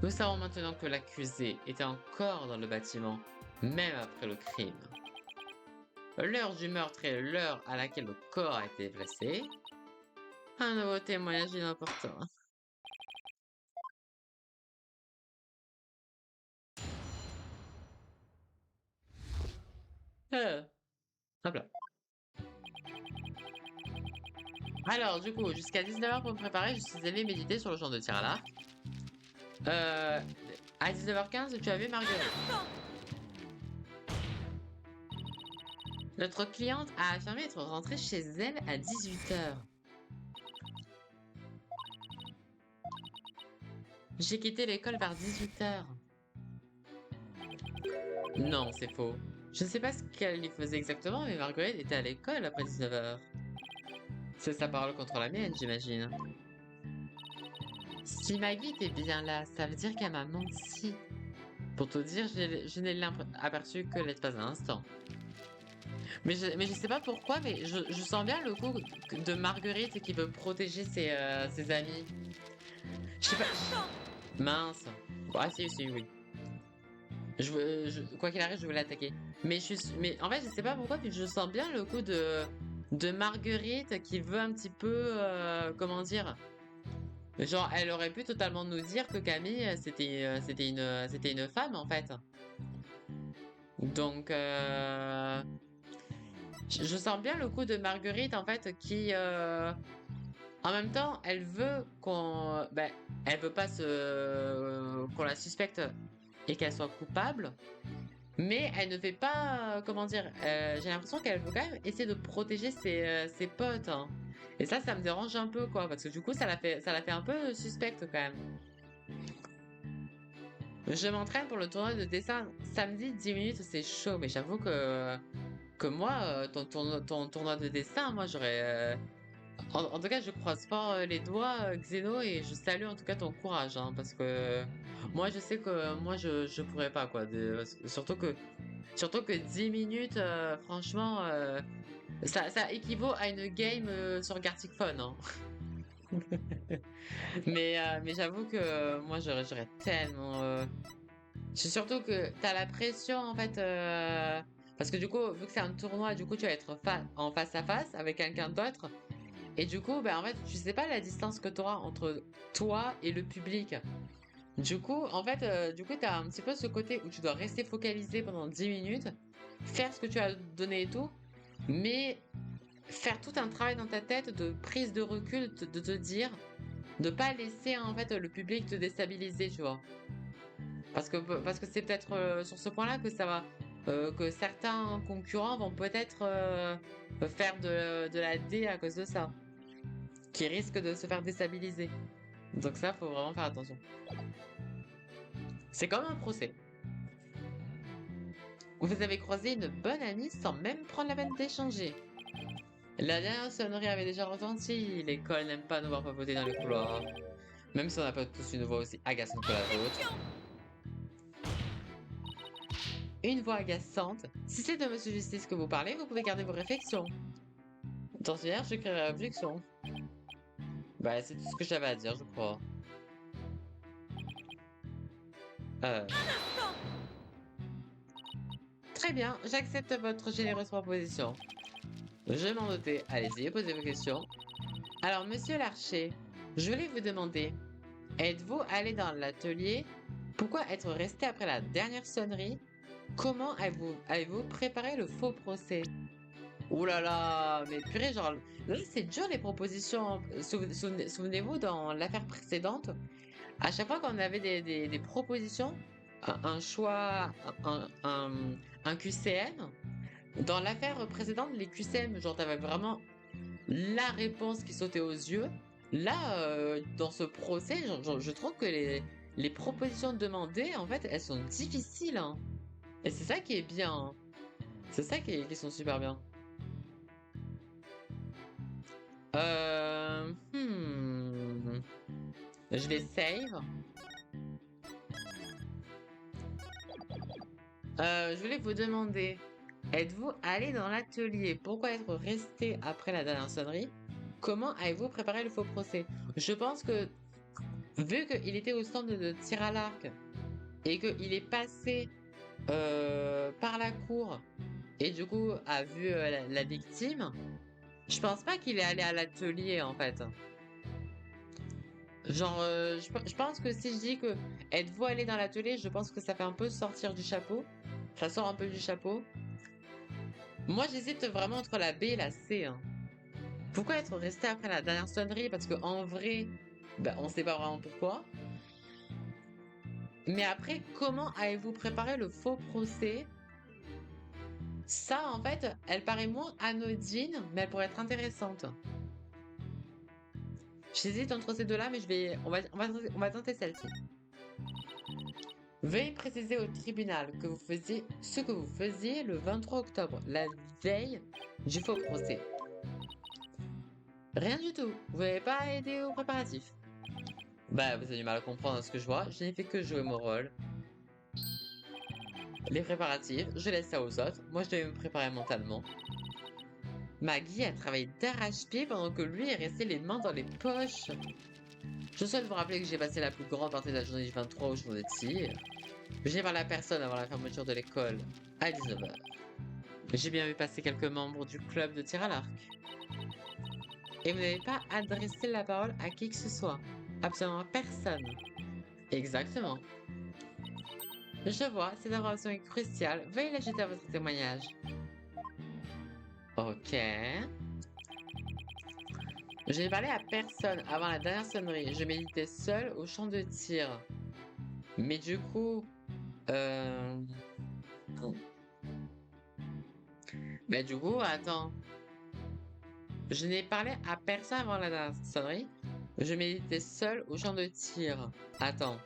Nous savons maintenant que l'accusé était encore dans le bâtiment, même après le crime. L'heure du meurtre et l'heure à laquelle le corps a été placé. Un nouveau témoignage important. Hop là. Alors, du coup, jusqu'à 19 h pour me préparer, je suis allé méditer sur le champ de tir à l'arc. À 19 h 15, tu as vu Marguerite. Notre cliente a affirmé être rentrée chez elle à 18 h. J'ai quitté l'école vers 18 h. Non, c'est faux. Je ne sais pas ce qu'elle y faisait exactement, mais Marguerite était à l'école après 19 h. C'est sa parole contre la mienne, j'imagine. Si Maggie était bien là, ça veut dire qu'elle m'a menti. Pour te dire, je n'ai aperçu que l'espace d'un instant. Mais je sais pas pourquoi, mais je sens bien le coup de Marguerite qui veut protéger ses amis. Je sais pas. Mince. Ah si, oui. Quoi qu'il arrive, je veux l'attaquer. Mais en fait, je sais pas pourquoi, puis je sens bien le coup de Marguerite qui veut un petit peu, comment dire, genre, elle aurait pu totalement nous dire que Camille, c'était une femme, en fait. Donc, je sens bien le coup de Marguerite, en fait, qui, en même temps, ben, elle veut pas qu'on la suspecte et qu'elle soit coupable, mais elle ne fait pas, comment dire, j'ai l'impression qu'elle veut quand même essayer de protéger ses potes, hein. Et ça me dérange un peu, quoi, parce que du coup, ça la fait un peu suspecte quand même. Je m'entraîne pour le tournoi de dessin samedi 10 minutes, c'est chaud, mais j'avoue que moi, ton tournoi de dessin, moi j'aurais. En tout cas, je croise fort les doigts, Xeno, et je salue en tout cas ton courage, hein, parce que moi je sais que moi je pourrais pas, quoi. Surtout que 10 minutes, franchement, ça équivaut à une game sur Gartic Phone, hein. Mais j'avoue que moi j'aurais tellement. C'est surtout que t'as la pression en fait. Parce que du coup, vu que c'est un tournoi, du coup tu vas être en face à face avec quelqu'un d'autre. Et du coup, ben, en fait, tu sais pas la distance que tu auras entre toi et le public. Du coup, en fait, t'as un petit peu ce côté où tu dois rester focalisé pendant 10 minutes, faire ce que tu as donné et tout, mais faire tout un travail dans ta tête de prise de recul, de te dire, de pas laisser en fait le public te déstabiliser, tu vois. Parce que c'est peut-être sur ce point-là que ça va, que certains concurrents vont peut-être faire de la D à cause de ça, qui risque de se faire déstabiliser. Donc ça, faut vraiment faire attention. C'est comme un procès. Vous avez croisé une bonne amie sans même prendre la peine d'échanger. La dernière sonnerie avait déjà retenti. L'école n'aime pas nous voir papoter dans les couloirs. Même si on n'a pas tous une voix aussi agaçante que la vôtre. Une voix agaçante. Si c'est de Monsieur Justice que vous parlez, vous pouvez garder vos réflexions. Dans une heure, j'écrirai objection. Bah, c'est tout ce que j'avais à dire, je crois. Euh... Très bien, j'accepte votre généreuse proposition. Je m'en doutais. Allez-y, posez vos questions. Alors, monsieur Larcher, je voulais vous demander, êtes-vous allé dans l'atelier? Pourquoi être resté après la dernière sonnerie? Comment avez-vous préparé le faux procès? Ouh là là, mais purée, genre, là, c'est dur les propositions. Souvenez-vous, dans l'affaire précédente, à chaque fois qu'on avait des propositions, un choix, un QCM, dans l'affaire précédente, les QCM, genre, t'avais vraiment la réponse qui sautait aux yeux. Là, dans ce procès, je trouve que les propositions demandées, en fait, elles sont difficiles, hein. Et c'est ça qui est bien, hein. C'est ça qui sont super bien. Euh... hmm. Je vais save. Je voulais vous demander, êtes-vous allé dans l'atelier? Pourquoi être resté après la dernière sonnerie? Comment avez-vous préparé le faux procès? Je pense que, vu qu'il était au stand de tir à l'arc et qu'il est passé par la cour et du coup a vu la victime, je pense pas qu'il est allé à l'atelier en fait. Genre, je pense que si je dis que êtes-vous allé dans l'atelier, je pense que ça fait un peu sortir du chapeau. Ça sort un peu du chapeau. Moi, j'hésite vraiment entre la B et la C, hein. Pourquoi être resté après la dernière sonnerie? Parce que en vrai, ben, on sait pas vraiment pourquoi. Mais après, comment avez-vous préparé le faux procès? Ça, en fait, elle paraît moins anodine, mais elle pourrait être intéressante. J'hésite entre ces deux-là, mais on va tenter celle-ci. Veuillez préciser au tribunal que vous faisiez ce que vous faisiez le 23 octobre, la veille du faux procès. Rien du tout. Vous n'avez pas aidé aux préparatifs. Bah, vous avez du mal à comprendre ce que je vois. Je n'ai fait que jouer mon rôle. Les préparatifs, je laisse ça aux autres. Moi, je devais me préparer mentalement. Maggie a travaillé d'arrache-pied pendant que lui est resté les mains dans les poches. Je souhaite vous rappeler que j'ai passé la plus grande partie de la journée du 23 au champ de tir. J'ai parlé à personne avant la fermeture de l'école, à 19h. J'ai bien vu passer quelques membres du club de tir à l'arc. Et vous n'avez pas adressé la parole à qui que ce soit. Absolument à personne. Exactement. Je vois, cette information est cruciale. Veuillez l'ajouter à votre témoignage. Ok. Je n'ai parlé à personne avant la dernière sonnerie. Je méditais seul au champ de tir. Mais du coup... Mais du coup, attends. Je n'ai parlé à personne avant la dernière sonnerie. Je méditais seul au champ de tir. Attends.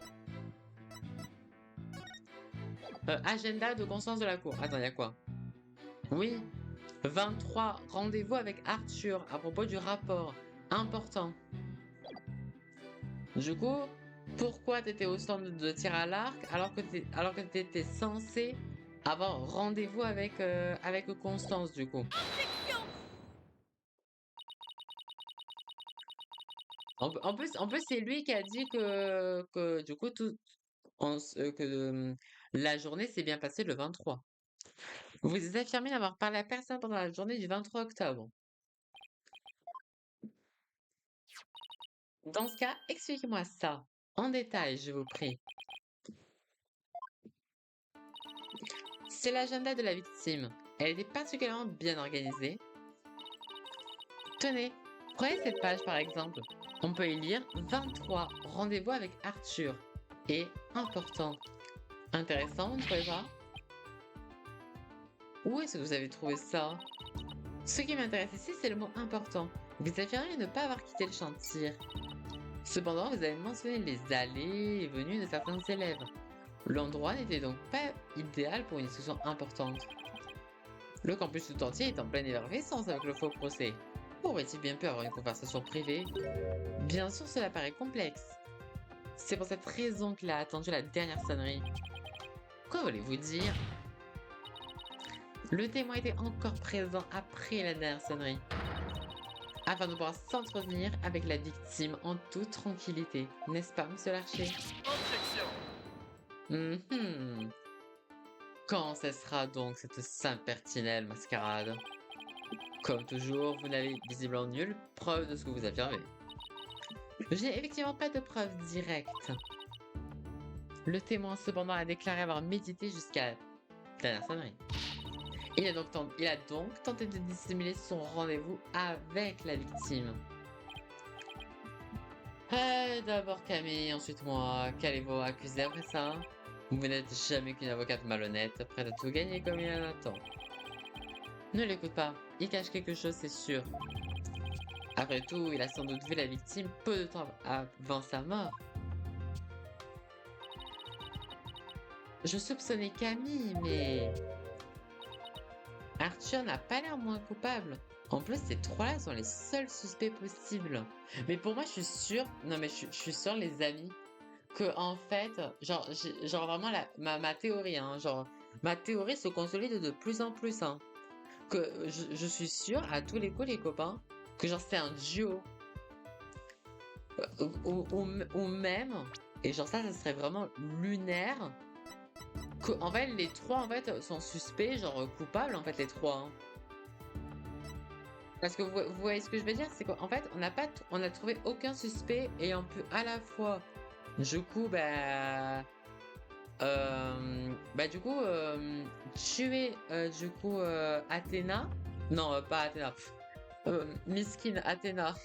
Agenda de conscience de la cour. Attends, il y a quoi? Oui. 23. Rendez-vous avec Arthur à propos du rapport. Important. Du coup, pourquoi t'étais au stand de tir à l'arc alors que t'étais censé avoir rendez-vous avec Constance du coup? En plus, c'est lui qui a dit que du coup la journée s'est bien passée le 23. Vous affirmez n'avoir parlé à personne pendant la journée du 23 octobre. Dans ce cas, expliquez-moi ça en détail, je vous prie. C'est l'agenda de la victime. Elle était particulièrement bien organisée. Tenez, prenez cette page par exemple. On peut y lire 23 rendez-vous avec Arthur. Et important. Intéressant, vous ne trouvez pas? Où est-ce que vous avez trouvé ça? Ce qui m'intéresse ici, c'est le mot important. Vous affirmez ne pas avoir quitté le champ de tir. Cependant, vous avez mentionné les allées et venues de certains élèves. L'endroit n'était donc pas idéal pour une discussion importante. Le campus tout entier est en pleine effervescence avec le faux procès. Aurait-il bien pu avoir une conversation privée? Bien sûr, cela paraît complexe. C'est pour cette raison qu'il a attendu la dernière sonnerie. Quoi voulez-vous dire? Le témoin était encore présent après la dernière sonnerie, afin de pouvoir s'entretenir avec la victime en toute tranquillité. N'est-ce pas, monsieur Larcher? Objection. Quand cessera donc cette Saint-Pertinelle mascarade? Comme toujours, vous n'avez visiblement nulle preuve de ce que vous affirmez. Je n'ai effectivement pas de preuve directe. Le témoin cependant a déclaré avoir médité jusqu'à la dernière sonnerie. Il a donc tenté de dissimuler son rendez-vous avec la victime. D'abord Camille, ensuite moi. Qu'allez-vous accuser après ça? Vous n'êtes jamais qu'une avocate malhonnête, prête à tout gagner comme il en attend. Ne l'écoute pas, il cache quelque chose, c'est sûr. Après tout, il a sans doute vu la victime peu de temps avant sa mort. Je soupçonnais Camille, mais... Arthur n'a pas l'air moins coupable. En plus, ces trois-là sont les seuls suspects possibles. Mais pour moi, je suis sûre... Non, mais je suis sûre, les amis, que en fait... Genre vraiment, ma théorie, hein, genre... Ma théorie se consolide de plus en plus, hein. Que je suis sûre, à tous les coups, les copains, que genre c'est un duo. Ou même... Et genre ça serait vraiment lunaire... Que, en fait, les trois, en fait, sont suspects, genre coupables, en fait, les trois. Hein. Parce que vous voyez ce que je veux dire? C'est qu'en fait, on a trouvé aucun suspect ayant pu à la fois, du coup, tuer, Athéna. Non, pas Athéna. Miskin Athéna.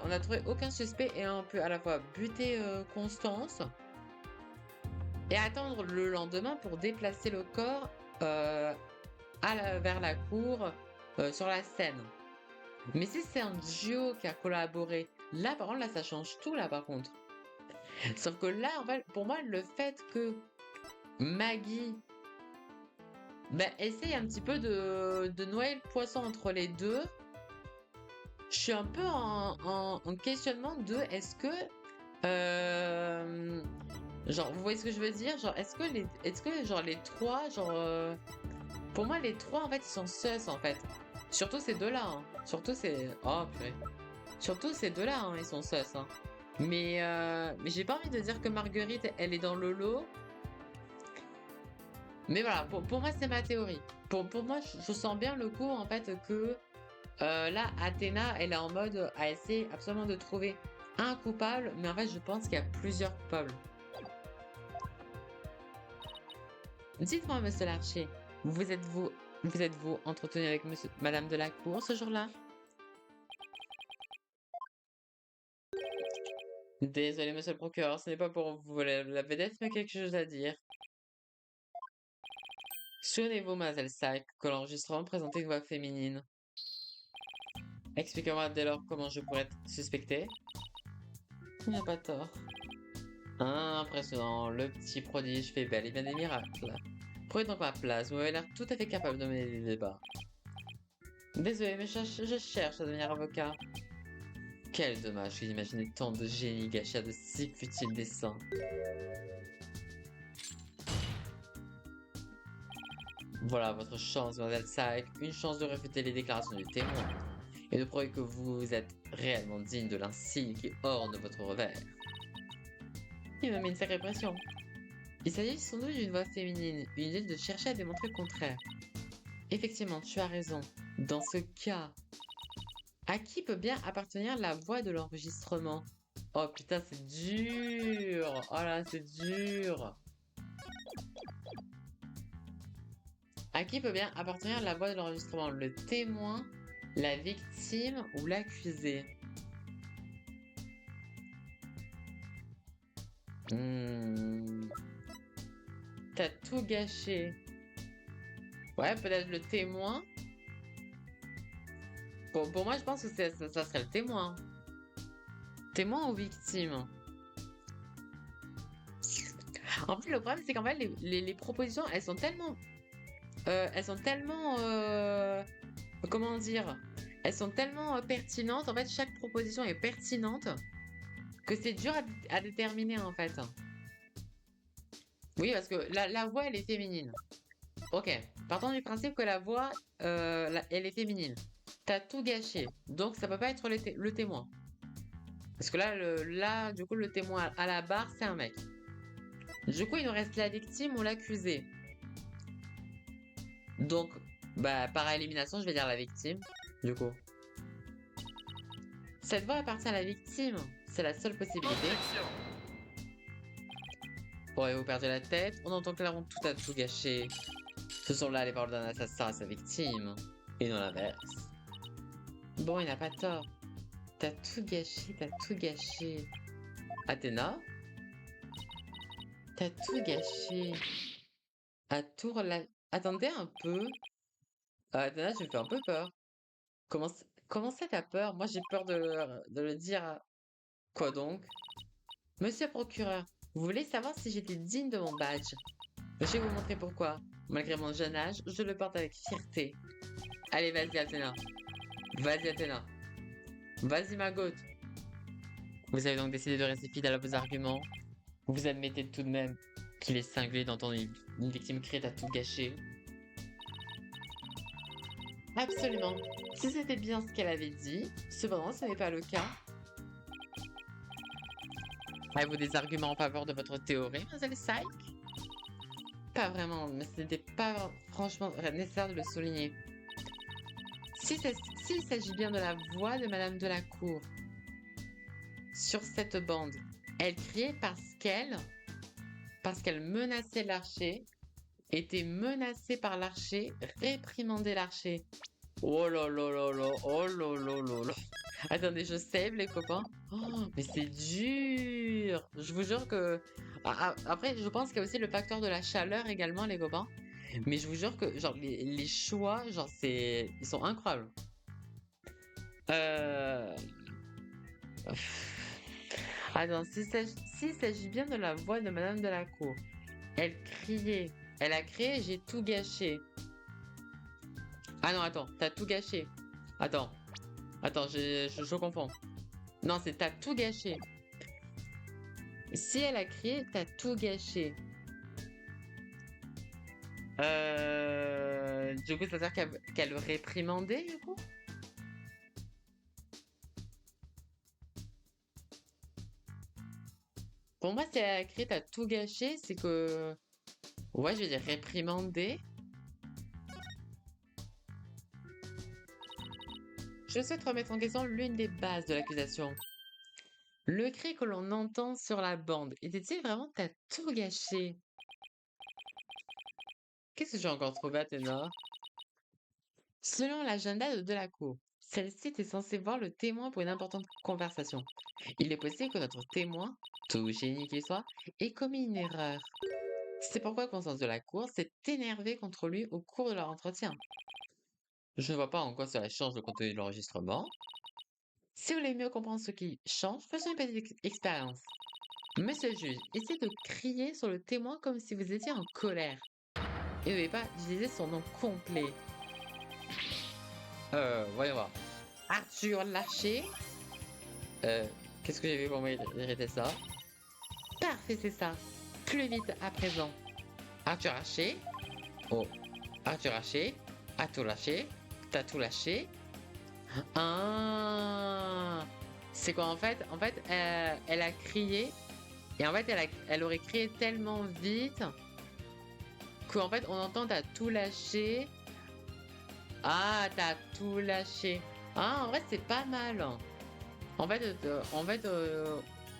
On a trouvé aucun suspect ayant pu à la fois buter Constance et attendre le lendemain pour déplacer le corps vers la cour sur la scène. Mais si c'est un duo qui a collaboré, là par contre, là ça change tout là par contre. Sauf que là, en fait, pour moi, le fait que Maggie essaye un petit peu de noyer le poisson entre les deux, je suis un peu en questionnement de est-ce que genre, vous voyez ce que je veux dire? Genre, est-ce que genre les trois, genre, pour moi les trois en fait ils sont sus en fait. Surtout ces deux-là. Hein. Surtout ces, oh purée. Surtout ces deux-là, hein, ils sont sus. Hein. Mais j'ai pas envie de dire que Marguerite, elle est dans le lot. Mais voilà, pour moi, c'est ma théorie. Pour moi, je sens bien le coup, en fait, que là, Athéna, elle est en mode à essayer absolument de trouver un coupable, mais en fait, je pense qu'il y a plusieurs coupables. Dites-moi, monsieur Larcher, vous êtes-vous entretenu avec madame de la Cour ce jour-là? Désolé, monsieur le procureur, ce n'est pas pour vous la vedette, mais quelque chose à dire. Souvenez-vous, mademoiselle Sack, que l'enregistrement présentait une voix féminine. Expliquez-moi dès lors comment je pourrais être suspecté. Il n'y a pas tort. Impressionnant, le petit prodige fait bel et bien des miracles. Prenez donc ma place, vous avez l'air tout à fait capable de mener des débats. Désolé, mais je cherche à devenir avocat. Quel dommage que d'imaginer tant de génie gâché à de si futiles desseins. Voilà votre chance, mademoiselle Sack, une chance de réfuter les déclarations du témoin et de prouver que vous êtes réellement digne de l'insigne qui orne votre revers. Il me met une sacrée pression. Il s'agit sans doute d'une voix féminine, inutile de chercher à démontrer le contraire. Effectivement, tu as raison. Dans ce cas, à qui peut bien appartenir la voix de l'enregistrement? Oh putain, c'est dur! Oh là, c'est dur! À qui peut bien appartenir la voix de l'enregistrement? Le témoin, la victime ou l'accusé? T'as tout gâché. Ouais, peut-être le témoin. Pour moi, je pense que ça serait le témoin. Témoin ou victime? En fait, le problème, c'est qu'en fait, les propositions, elles sont tellement... comment dire? Elles sont tellement pertinentes. En fait, chaque proposition est pertinente que c'est dur à déterminer, en fait. Oui, parce que la voix, elle est féminine. Ok, partons du principe que la voix, elle est féminine. T'as tout gâché, donc ça peut pas être le témoin. Parce que là, du coup, le témoin à la barre, c'est un mec. Du coup, il nous reste la victime ou l'accusé. Donc, bah, par élimination, je vais dire la victime, du coup. Cette voix appartient à la victime, c'est la seule possibilité. Objection. Aurez-vous perdu la tête? On entend clairement tout a tout gâché. Ce sont là les paroles d'un assassin à sa victime, et non l'inverse. Bon, il n'a pas tort. T'as tout gâché, t'as tout gâché. Athéna? T'as tout gâché. Attendez un peu. Athéna, tu me fais un peu peur. Comment ça t'as peur? Moi, j'ai peur de le dire. Quoi donc? Monsieur le procureur, vous voulez savoir si j'étais digne de mon badge? Je vais vous montrer pourquoi. Malgré mon jeune âge, je le porte avec fierté. Allez, vas-y, Athéna. Vas-y, Athéna. Vas-y, Margot. Vous avez donc décidé de rester fidèle à vos arguments. Vous admettez tout de même qu'il est singulier d'entendre une victime crier à tout gâcher. Absolument. Si c'était bien ce qu'elle avait dit, cependant ce n'est pas le cas. Avez-vous des arguments en faveur de votre théorie, mademoiselle Sack? Pas vraiment, mais ce n'était pas franchement nécessaire de le souligner. S'il s'agit bien de la voix de Madame de la Cour sur cette bande, elle criait parce qu'elle menaçait l'archer, était menacée par l'archer, réprimandait l'archer. Oh là là là là, oh là là là là. Attendez, je save les copains. Oh, mais c'est dur. Je vous jure que... Après, je pense qu'il y a aussi le facteur de la chaleur également, les copains. Mais je vous jure que genre les choix, genre ils sont incroyables. Attends, s'il s'agit bien de la voix de Madame de la Cour, elle criait, elle a crié, j'ai tout gâché. Ah non, attends, t'as tout gâché. Attends, je confonds. Non, c'est t'as tout gâché. Si elle a crié, t'as tout gâché. Du coup, ça veut dire qu'elle le réprimandait, du coup? Pour moi, si elle a écrit t'as tout gâché, c'est que... Ouais, je vais dire réprimandé. Je souhaite remettre en question l'une des bases de l'accusation. Le cri que l'on entend sur la bande était-il vraiment t'as tout gâché? Qu'est-ce que j'ai encore trouvé, Athéna? Selon l'agenda de Delacour, celle-ci est censée voir le témoin pour une importante conversation. Il est possible que notre témoin, tout génie qu'il soit, ait commis une erreur. C'est pourquoi Constance Delacour s'est énervée contre lui au cours de leur entretien. Je ne vois pas en quoi cela change le contenu de l'enregistrement. Si vous voulez mieux comprendre ce qui change, faisons une petite expérience. Monsieur le juge, essayez de crier sur le témoin comme si vous étiez en colère. Et n'oubliez pas d'utiliser son nom complet. Voyons voir. Arthur Larcher. Qu'est-ce que j'ai vu pour mériter ça? Parfait, c'est ça. Plus vite à présent. Arthur Larcher. Oh. Arthur Larcher. A tout lâché. T'as tout lâché. Ah. C'est quoi en fait? Elle a crié. Et en fait, elle aurait crié tellement vite qu'en fait, on entend t'as tout lâché. Ah, t'as tout lâché. Ah, en vrai, c'est pas mal.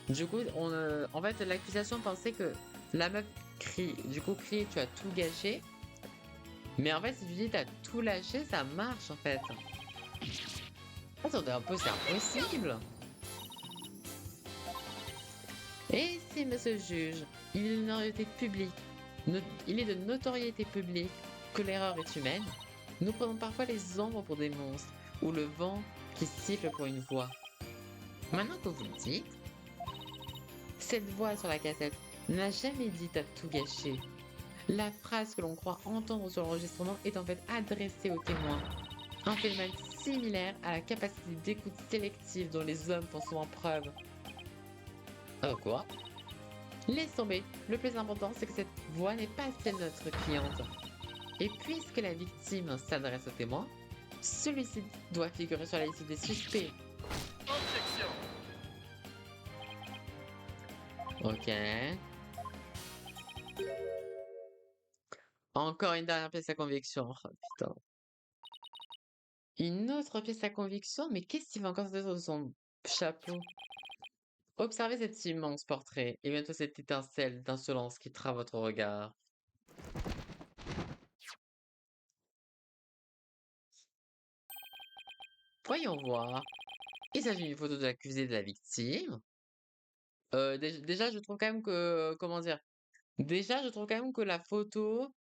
Du coup, en fait, l'accusation pensait que la meuf crie, du coup, crie, tu as tout gâché. Mais en fait, si tu dis t'as tout lâché, ça marche en fait. Attendez un peu, c'est impossible. Et si, monsieur le juge, il est de notoriété publique, il est de notoriété publique que l'erreur est humaine, nous prenons parfois les ombres pour des monstres, ou le vent qui siffle pour une voix. Maintenant que vous le dites, cette voix sur la cassette n'a jamais dit t'as tout gâché. La phrase que l'on croit entendre sur l'enregistrement est en fait adressée au témoin. Un phénomène similaire à la capacité d'écoute sélective dont les hommes font souvent preuve. Quoi? Laisse tomber. Le plus important, c'est que cette voix n'est pas celle de notre cliente. Et puisque la victime s'adresse au témoin, celui-ci doit figurer sur la liste des suspects. Objection. Ok. Encore une dernière pièce à conviction. Oh, putain. Une autre pièce à conviction? Mais qu'est-ce qu'il va encore sortir de son chapeau? Observez cet immense portrait et bientôt cette étincelle d'insolence qui quittera votre regard. Voyons voir. Il s'agit d'une photo de l'accusé et de la victime. Déjà, je trouve quand même que... Comment dire? Déjà, je trouve quand même que la photo...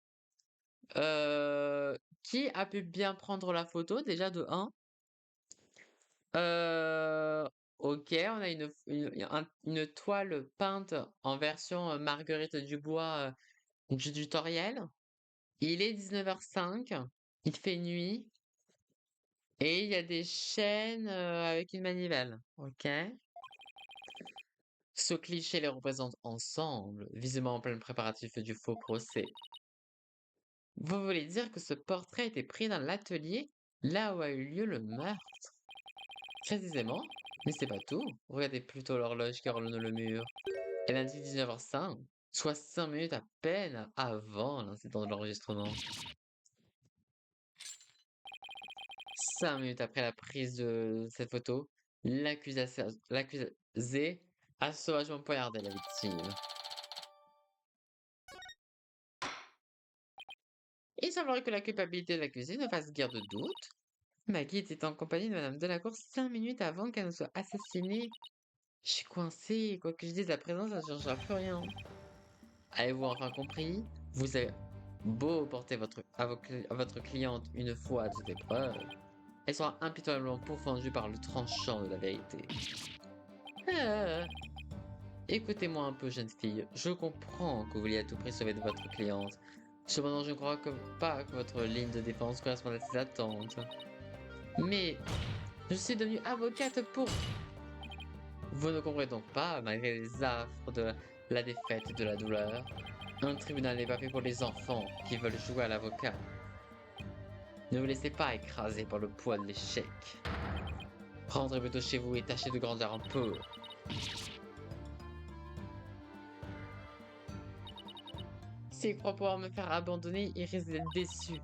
qui a pu bien prendre la photo, déjà de 1? Ok, on a une toile peinte en version Marguerite Dubois du tutoriel. Il est 19h05, il fait nuit, et il y a des chaînes avec une manivelle. Ok. Ce cliché les représente ensemble, visiblement en plein préparatif du faux procès. Vous voulez dire que ce portrait a été pris dans l'atelier, là où a eu lieu le meurtre? Précisément, mais c'est pas tout. Regardez plutôt l'horloge qui orne le mur. Elle indique 19h05, soit 5 minutes à peine avant l'incident de l'enregistrement. 5 minutes après la prise de cette photo, l'accusé a sauvagement poignardé la victime. Il semblerait que la culpabilité de l'accusé ne fasse guère de doute. Maggie était en compagnie de Madame Delacour 5 minutes avant qu'elle ne soit assassinée. Je suis coincée, quoi que je dise à présent, ça ne changera plus rien. Avez-vous enfin compris? Vous avez beau porter à votre cliente une fois à toute épreuve, elle sera impitoyablement pourfendue par le tranchant de la vérité. Ah. Écoutez-moi un peu, jeune fille. Je comprends que vous vouliez à tout prix sauver de votre cliente. Cependant, je ne crois pas que votre ligne de défense corresponde à ses attentes. Mais je suis devenue avocate pour... Vous ne comprenez donc pas, malgré les affres de la défaite et de la douleur, un tribunal n'est pas fait pour les enfants qui veulent jouer à l'avocat. Ne vous laissez pas écraser par le poids de l'échec. Rentrez plutôt chez vous et tâchez de grandir un peu. S'il croit pouvoir me faire abandonner, il risque d'être déçu.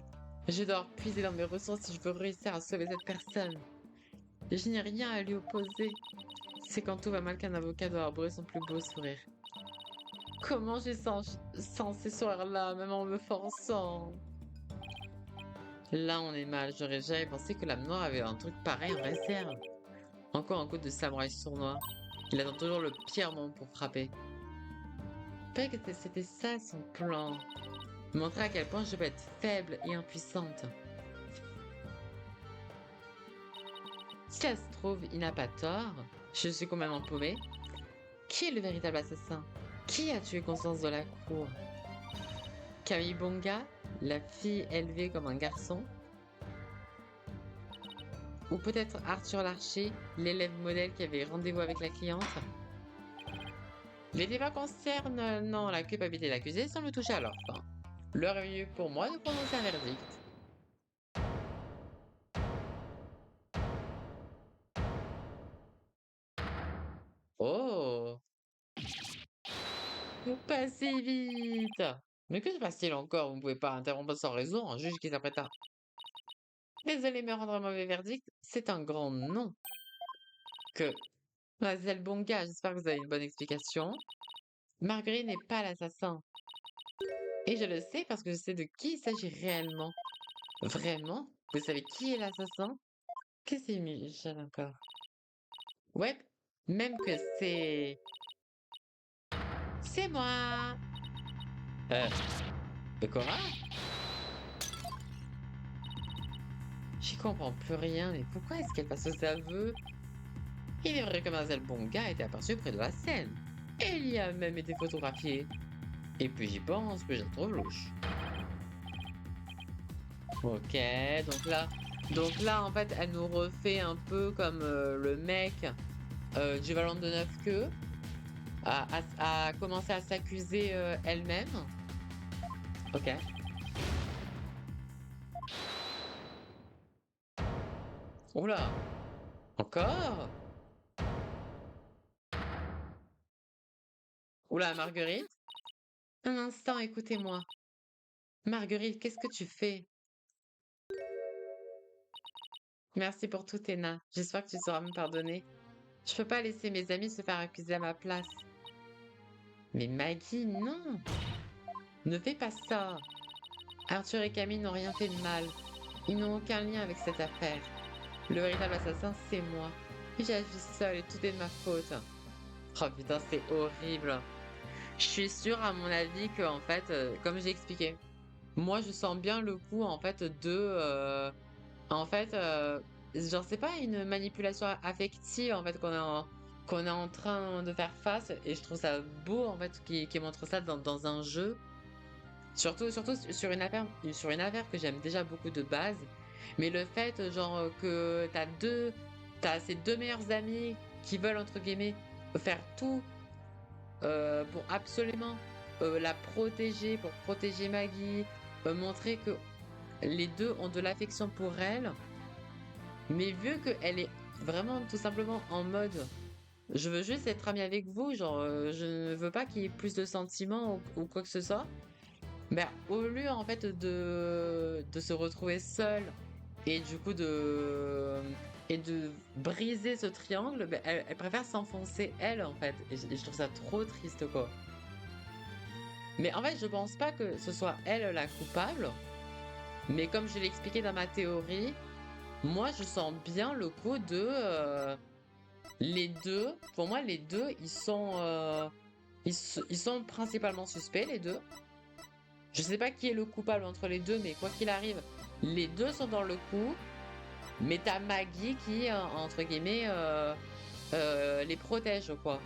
Je dois puiser dans mes ressources si je veux réussir à sauver cette personne. Je n'ai rien à lui opposer. C'est quand tout va mal qu'un avocat doit arborer son plus beau sourire. Comment j'ai sans ces soirs-là, même en me forçant? Là, on est mal. J'aurais jamais pensé que l'âme noire avait un truc pareil en réserve. Encore un coup de samouraï sournois. Il attend toujours le pire moment pour frapper. Peut-être que c'était ça son plan. Montrer à quel point je peux être faible et impuissante. Si ça se trouve, il n'a pas tort. Je suis complètement paumée. Qui est le véritable assassin? Qui a tué Constance de la cour? Camille Bonga, la fille élevée comme un garçon? Ou peut-être Arthur Larcher, l'élève modèle qui avait rendez-vous avec la cliente? Les débats concernent non la culpabilité de l'accusé sans le toucher à leur fin. L'heure est venue pour moi de prononcer un verdict. Oh! Vous passez vite! Mais que se passe-t-il encore? Vous ne pouvez pas interrompre sans raison un juge qui s'apprête à... Désolé, mais rendre un mauvais verdict, c'est un grand non. Que... Mademoiselle Bonga, j'espère que vous avez une bonne explication. Marguerite n'est pas l'assassin. Et je le sais parce que je sais de qui il s'agit réellement. Vraiment? Vous savez qui est l'assassin? Qu'est-ce que c'est Michel encore? Ouais, même que c'est... C'est moi! De Cora? J'y comprends plus rien, mais pourquoi est-ce qu'elle passe aux aveux? Il est vrai que Mademoiselle Bonga a été aperçue près de la scène. Elle y a même été photographiée. Et puis j'y pense que je la trouve louche. Ok, donc là en fait elle nous refait un peu comme le mec du Valente de Neuf Queues a commencé à s'accuser elle-même. Ok. Oula, encore? Oula, Marguerite? Un instant, écoutez-moi. Marguerite, qu'est-ce que tu fais? Merci pour tout, Ena. J'espère que tu sauras me pardonner. Je peux pas laisser mes amis se faire accuser à ma place. Mais Maggie, non! Ne fais pas ça! Arthur et Camille n'ont rien fait de mal. Ils n'ont aucun lien avec cette affaire. Le véritable assassin, c'est moi. J'ai agi seule et tout est de ma faute. Oh putain, c'est horrible. Je suis sûre, à mon avis, que en fait, comme j'ai expliqué, moi je sens bien le coup en fait en fait, genre c'est pas une manipulation affective en fait qu'on est en train de faire face et je trouve ça beau en fait qui montre ça dans un jeu. Surtout sur une affaire que j'aime déjà beaucoup de base, mais le fait genre que t'as ces deux meilleurs amis qui veulent entre guillemets faire tout pour absolument la protéger, pour protéger Maggie, montrer que les deux ont de l'affection pour elle, mais vu qu'elle est vraiment tout simplement en mode je veux juste être amie avec vous, genre je ne veux pas qu'il y ait plus de sentiments ou quoi que ce soit. Ben, au lieu en fait de se retrouver seule et du coup de briser ce triangle, ben, elle préfère s'enfoncer elle en fait. Et je trouve ça trop triste quoi. Mais en fait, je pense pas que ce soit elle la coupable. Mais comme je l'ai expliqué dans ma théorie, moi je sens bien le coup de les deux. Pour moi, les deux, ils sont principalement suspects les deux. Je sais pas qui est le coupable entre les deux, mais quoi qu'il arrive, les deux sont dans le coup. Mais t'as Maggie qui, entre guillemets, les protège, quoi.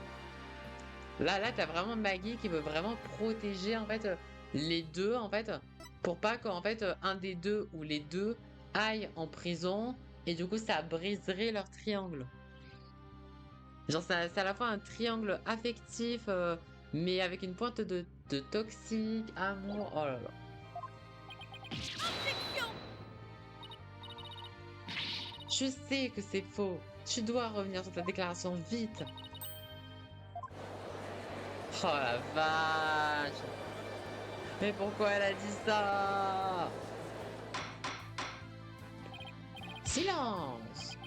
Là, t'as vraiment Maggie qui veut vraiment protéger, en fait, les deux, en fait, pour pas qu'en fait, un des deux ou les deux aillent en prison. Et du coup, ça briserait leur triangle. Genre, c'est à la fois un triangle affectif, mais avec une pointe de toxique, amour. Oh là là. Je sais que c'est faux. Tu dois revenir sur ta déclaration vite. Oh la vache. Mais pourquoi elle a dit ça? Silence!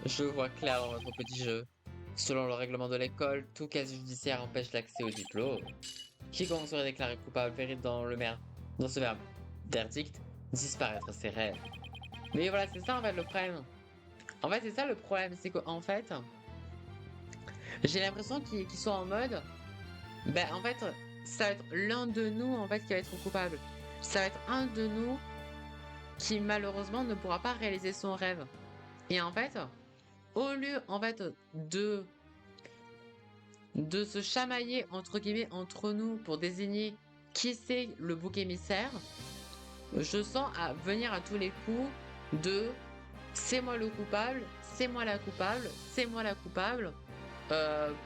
Je vois clair dans votre petit jeu. Selon le règlement de l'école, tout casier judiciaire empêche l'accès au diplôme. Quiconque serait déclaré coupable mérite dans ce verdict, disparaître ses rêves. Mais voilà, c'est ça en fait le problème. En fait, c'est ça le problème, c'est qu'en fait, j'ai l'impression qu'ils sont en mode, ben en fait, ça va être l'un de nous en fait qui va être coupable. Ça va être un de nous qui malheureusement ne pourra pas réaliser son rêve. Et en fait, au lieu en fait de se chamailler entre guillemets entre nous pour désigner qui c'est le bouc émissaire, je sens à venir à tous les coups de c'est moi le coupable, c'est moi la coupable, c'est moi la coupable,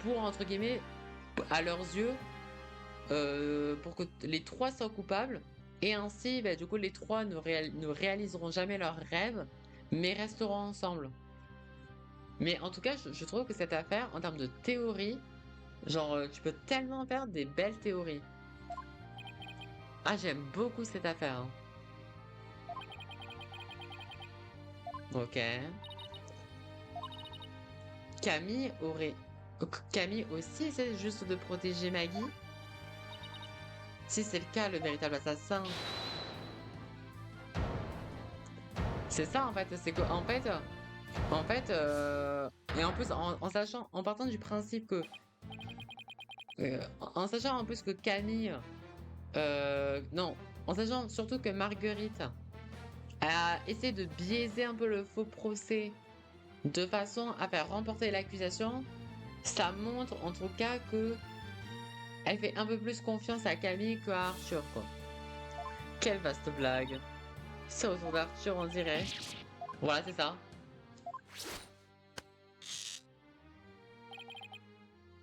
pour entre guillemets, à leurs yeux, pour que les trois soient coupables. Et ainsi, bah, du coup, les trois ne réaliseront jamais leurs rêves, mais resteront ensemble. Mais en tout cas, je trouve que cette affaire, en termes de théorie, genre, tu peux tellement faire des belles théories. Ah, j'aime beaucoup cette affaire, hein. Ok. Camille aurait... Camille aussi essaie juste de protéger Maggie. Si c'est le cas, le véritable assassin. C'est ça en fait, c'est que et en plus en sachant, en partant du principe que, en sachant en plus que Camille, non, en sachant surtout que Marguerite a essayé de biaiser un peu le faux procès de façon à faire remporter l'accusation, ça montre en tout cas que elle fait un peu plus confiance à Camille qu'à Arthur, quoi. Quelle vaste blague. C'est autour d'Arthur, on dirait. Voilà, c'est ça.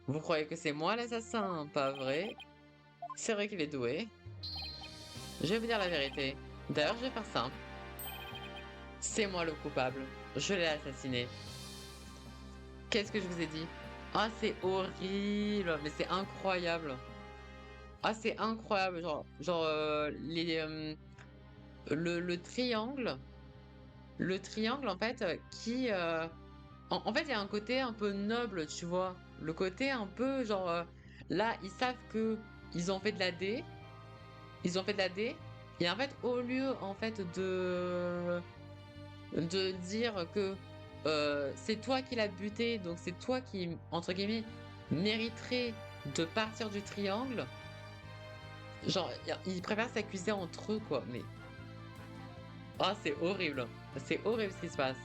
Vous croyez que c'est moi l'assassin? Pas vrai. C'est vrai qu'il est doué. Je vais vous dire la vérité. D'ailleurs, je vais faire simple. C'est moi le coupable. Je l'ai assassiné. Qu'est-ce que je vous ai dit? Ah, c'est horrible, mais c'est incroyable. Ah, c'est incroyable. Le triangle. Le triangle, en fait, en fait, il y a un côté un peu noble, tu vois. Le côté un peu, là, ils savent que ils ont fait de la D. Ils ont fait de la D. Et en fait, au lieu, en fait, de dire que c'est toi qui l'as buté, donc c'est toi qui, entre guillemets, mériterait de partir du triangle, genre, ils préfèrent s'accuser entre eux, quoi. Mais, ah, c'est horrible. C'est horrible ce qui se passe.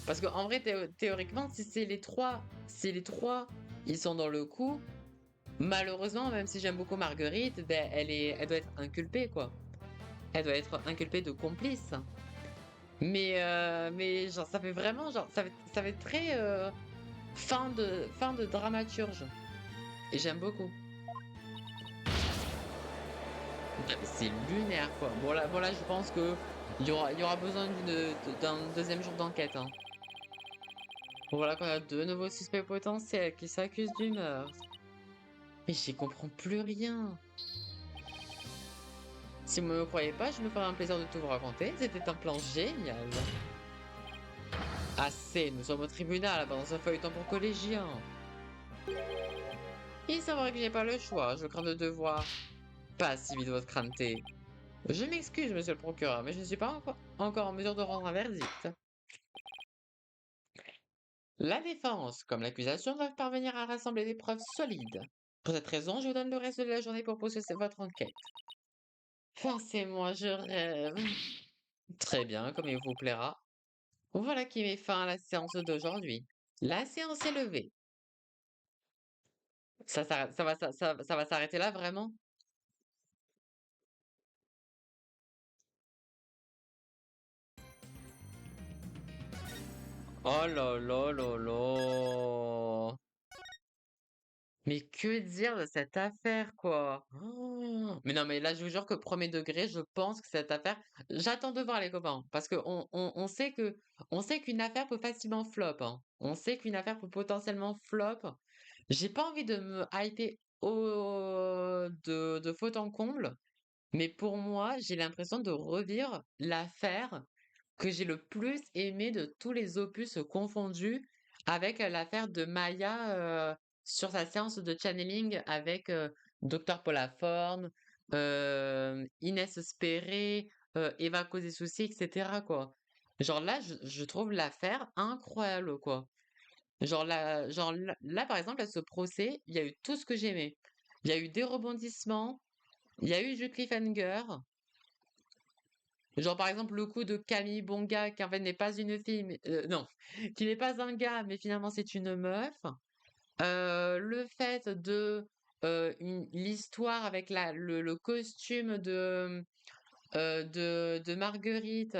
Parce qu'en vrai, théoriquement, si les trois, ils sont dans le coup, malheureusement, même si j'aime beaucoup Marguerite, ben, elle doit être inculpée, quoi. Elle doit être inculpée de complice. Mais genre, ça fait vraiment, ça fait très fin de dramaturge. Et j'aime beaucoup. Ah, mais c'est lunaire, quoi. Bon, là, je pense que il y aura besoin d'un deuxième jour d'enquête, hein. Bon, voilà qu'on a deux nouveaux suspects potentiels qui s'accusent du meurtre. Mais j'y comprends plus rien. Si vous ne me croyez pas, je me ferai un plaisir de tout vous raconter. C'était un plan génial. Assez, nous sommes au tribunal, dans un feuilleton pour collégiens. Il s'avère que j'ai pas le choix, je crains de devoir. Pas si vite votre crainté. Je m'excuse, monsieur le procureur, mais je ne suis pas encore en mesure de rendre un verdict. La défense, comme l'accusation, doivent parvenir à rassembler des preuves solides. Pour cette raison, je vous donne le reste de la journée pour poursuivre votre enquête. Forcez-moi, je rêve. Très bien, comme il vous plaira. Voilà qui met fin à la séance d'aujourd'hui. La séance est levée. Ça va s'arrêter là, vraiment? Oh là là là là! Mais que dire de cette affaire, quoi? Oh, mais non, mais là, je vous jure que premier degré, je pense que cette affaire, j'attends de voir les copains, parce que on sait qu'une affaire peut facilement flop, hein. On sait qu'une affaire peut potentiellement flop. J'ai pas envie de me hyper de fond en comble. Mais pour moi, j'ai l'impression de revivre l'affaire que j'ai le plus aimée de tous les opus confondus, avec l'affaire de Maya sur sa séance de channeling avec Dr Paul Laforne, Inès Spéré, Eva Causé-Souci, etc. quoi. Genre là, je trouve l'affaire incroyable quoi. Genre là, par exemple, à ce procès, il y a eu tout ce que j'aimais. Il y a eu des rebondissements, il y a eu du cliffhanger. Genre, par exemple, le coup de Camille Bonga, qui en fait n'est pas une fille, mais, non, qui n'est pas un gars, mais finalement c'est une meuf. Le fait de l'histoire avec le costume de Marguerite,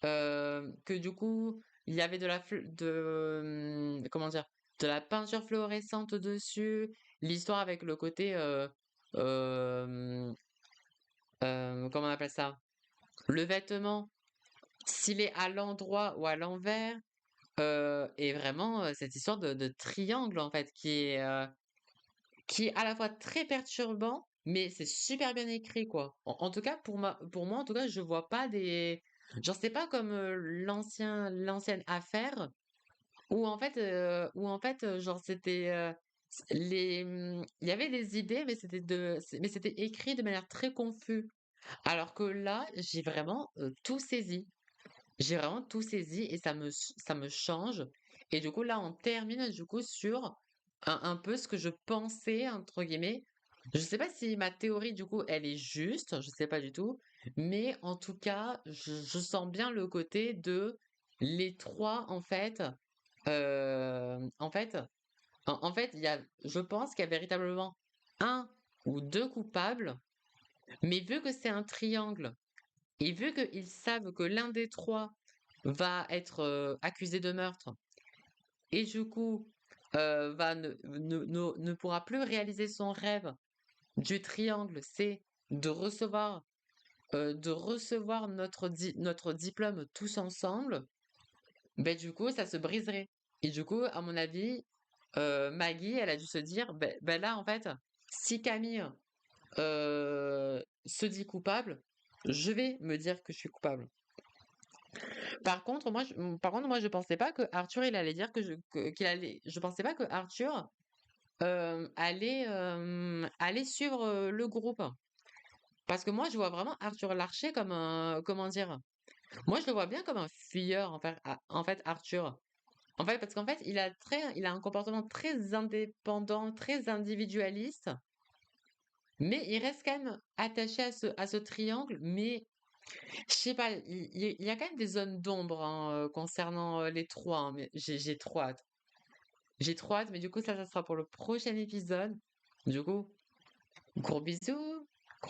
que du coup, il y avait comment dire, de la peinture fluorescente dessus. L'histoire avec le côté, euh, comment on appelle ça? Le vêtement, s'il est à l'endroit ou à l'envers, et vraiment cette histoire de triangle en fait qui est à la fois très perturbant, mais c'est super bien écrit quoi. En tout cas pour moi en tout cas je vois pas des genre c'est pas comme l'ancienne affaire où en fait genre c'était il y avait des idées mais c'était écrit de manière très confus. Alors que là j'ai vraiment tout saisi. J'ai vraiment tout saisi et ça me change. Et du coup, là, on termine du coup sur un peu ce que je pensais, entre guillemets. Je sais pas si ma théorie, du coup, elle est juste, je sais pas du tout. Mais en tout cas, je sens bien le côté de les trois, en fait, en fait, je pense qu'il y a véritablement un ou deux coupables. Mais vu que c'est un triangle, et vu qu'ils savent que l'un des trois va être accusé de meurtre et du coup ne pourra plus réaliser son rêve du triangle, c'est de recevoir notre diplôme tous ensemble, ben du coup ça se briserait. Et du coup, à mon avis, Maggie, elle a dû se dire, ben là en fait, si Camille se dit coupable, je vais me dire que je suis coupable. Par contre, moi, je pensais pas que Arthur, il allait dire qu'il allait. Je pensais pas que Arthur allait suivre le groupe. Parce que moi, je vois vraiment Arthur Larcher comme un, comment dire? Moi, je le vois bien comme un fuyeur, en fait, Arthur. En fait, parce qu'en fait, il a un comportement très indépendant, très individualiste, mais il reste quand même attaché à ce triangle, mais je sais pas, il y a quand même des zones d'ombre hein, concernant les trois, hein, mais j'ai trop hâte. J'ai trop hâte, mais du coup, ça sera pour le prochain épisode. Du coup, gros bisous!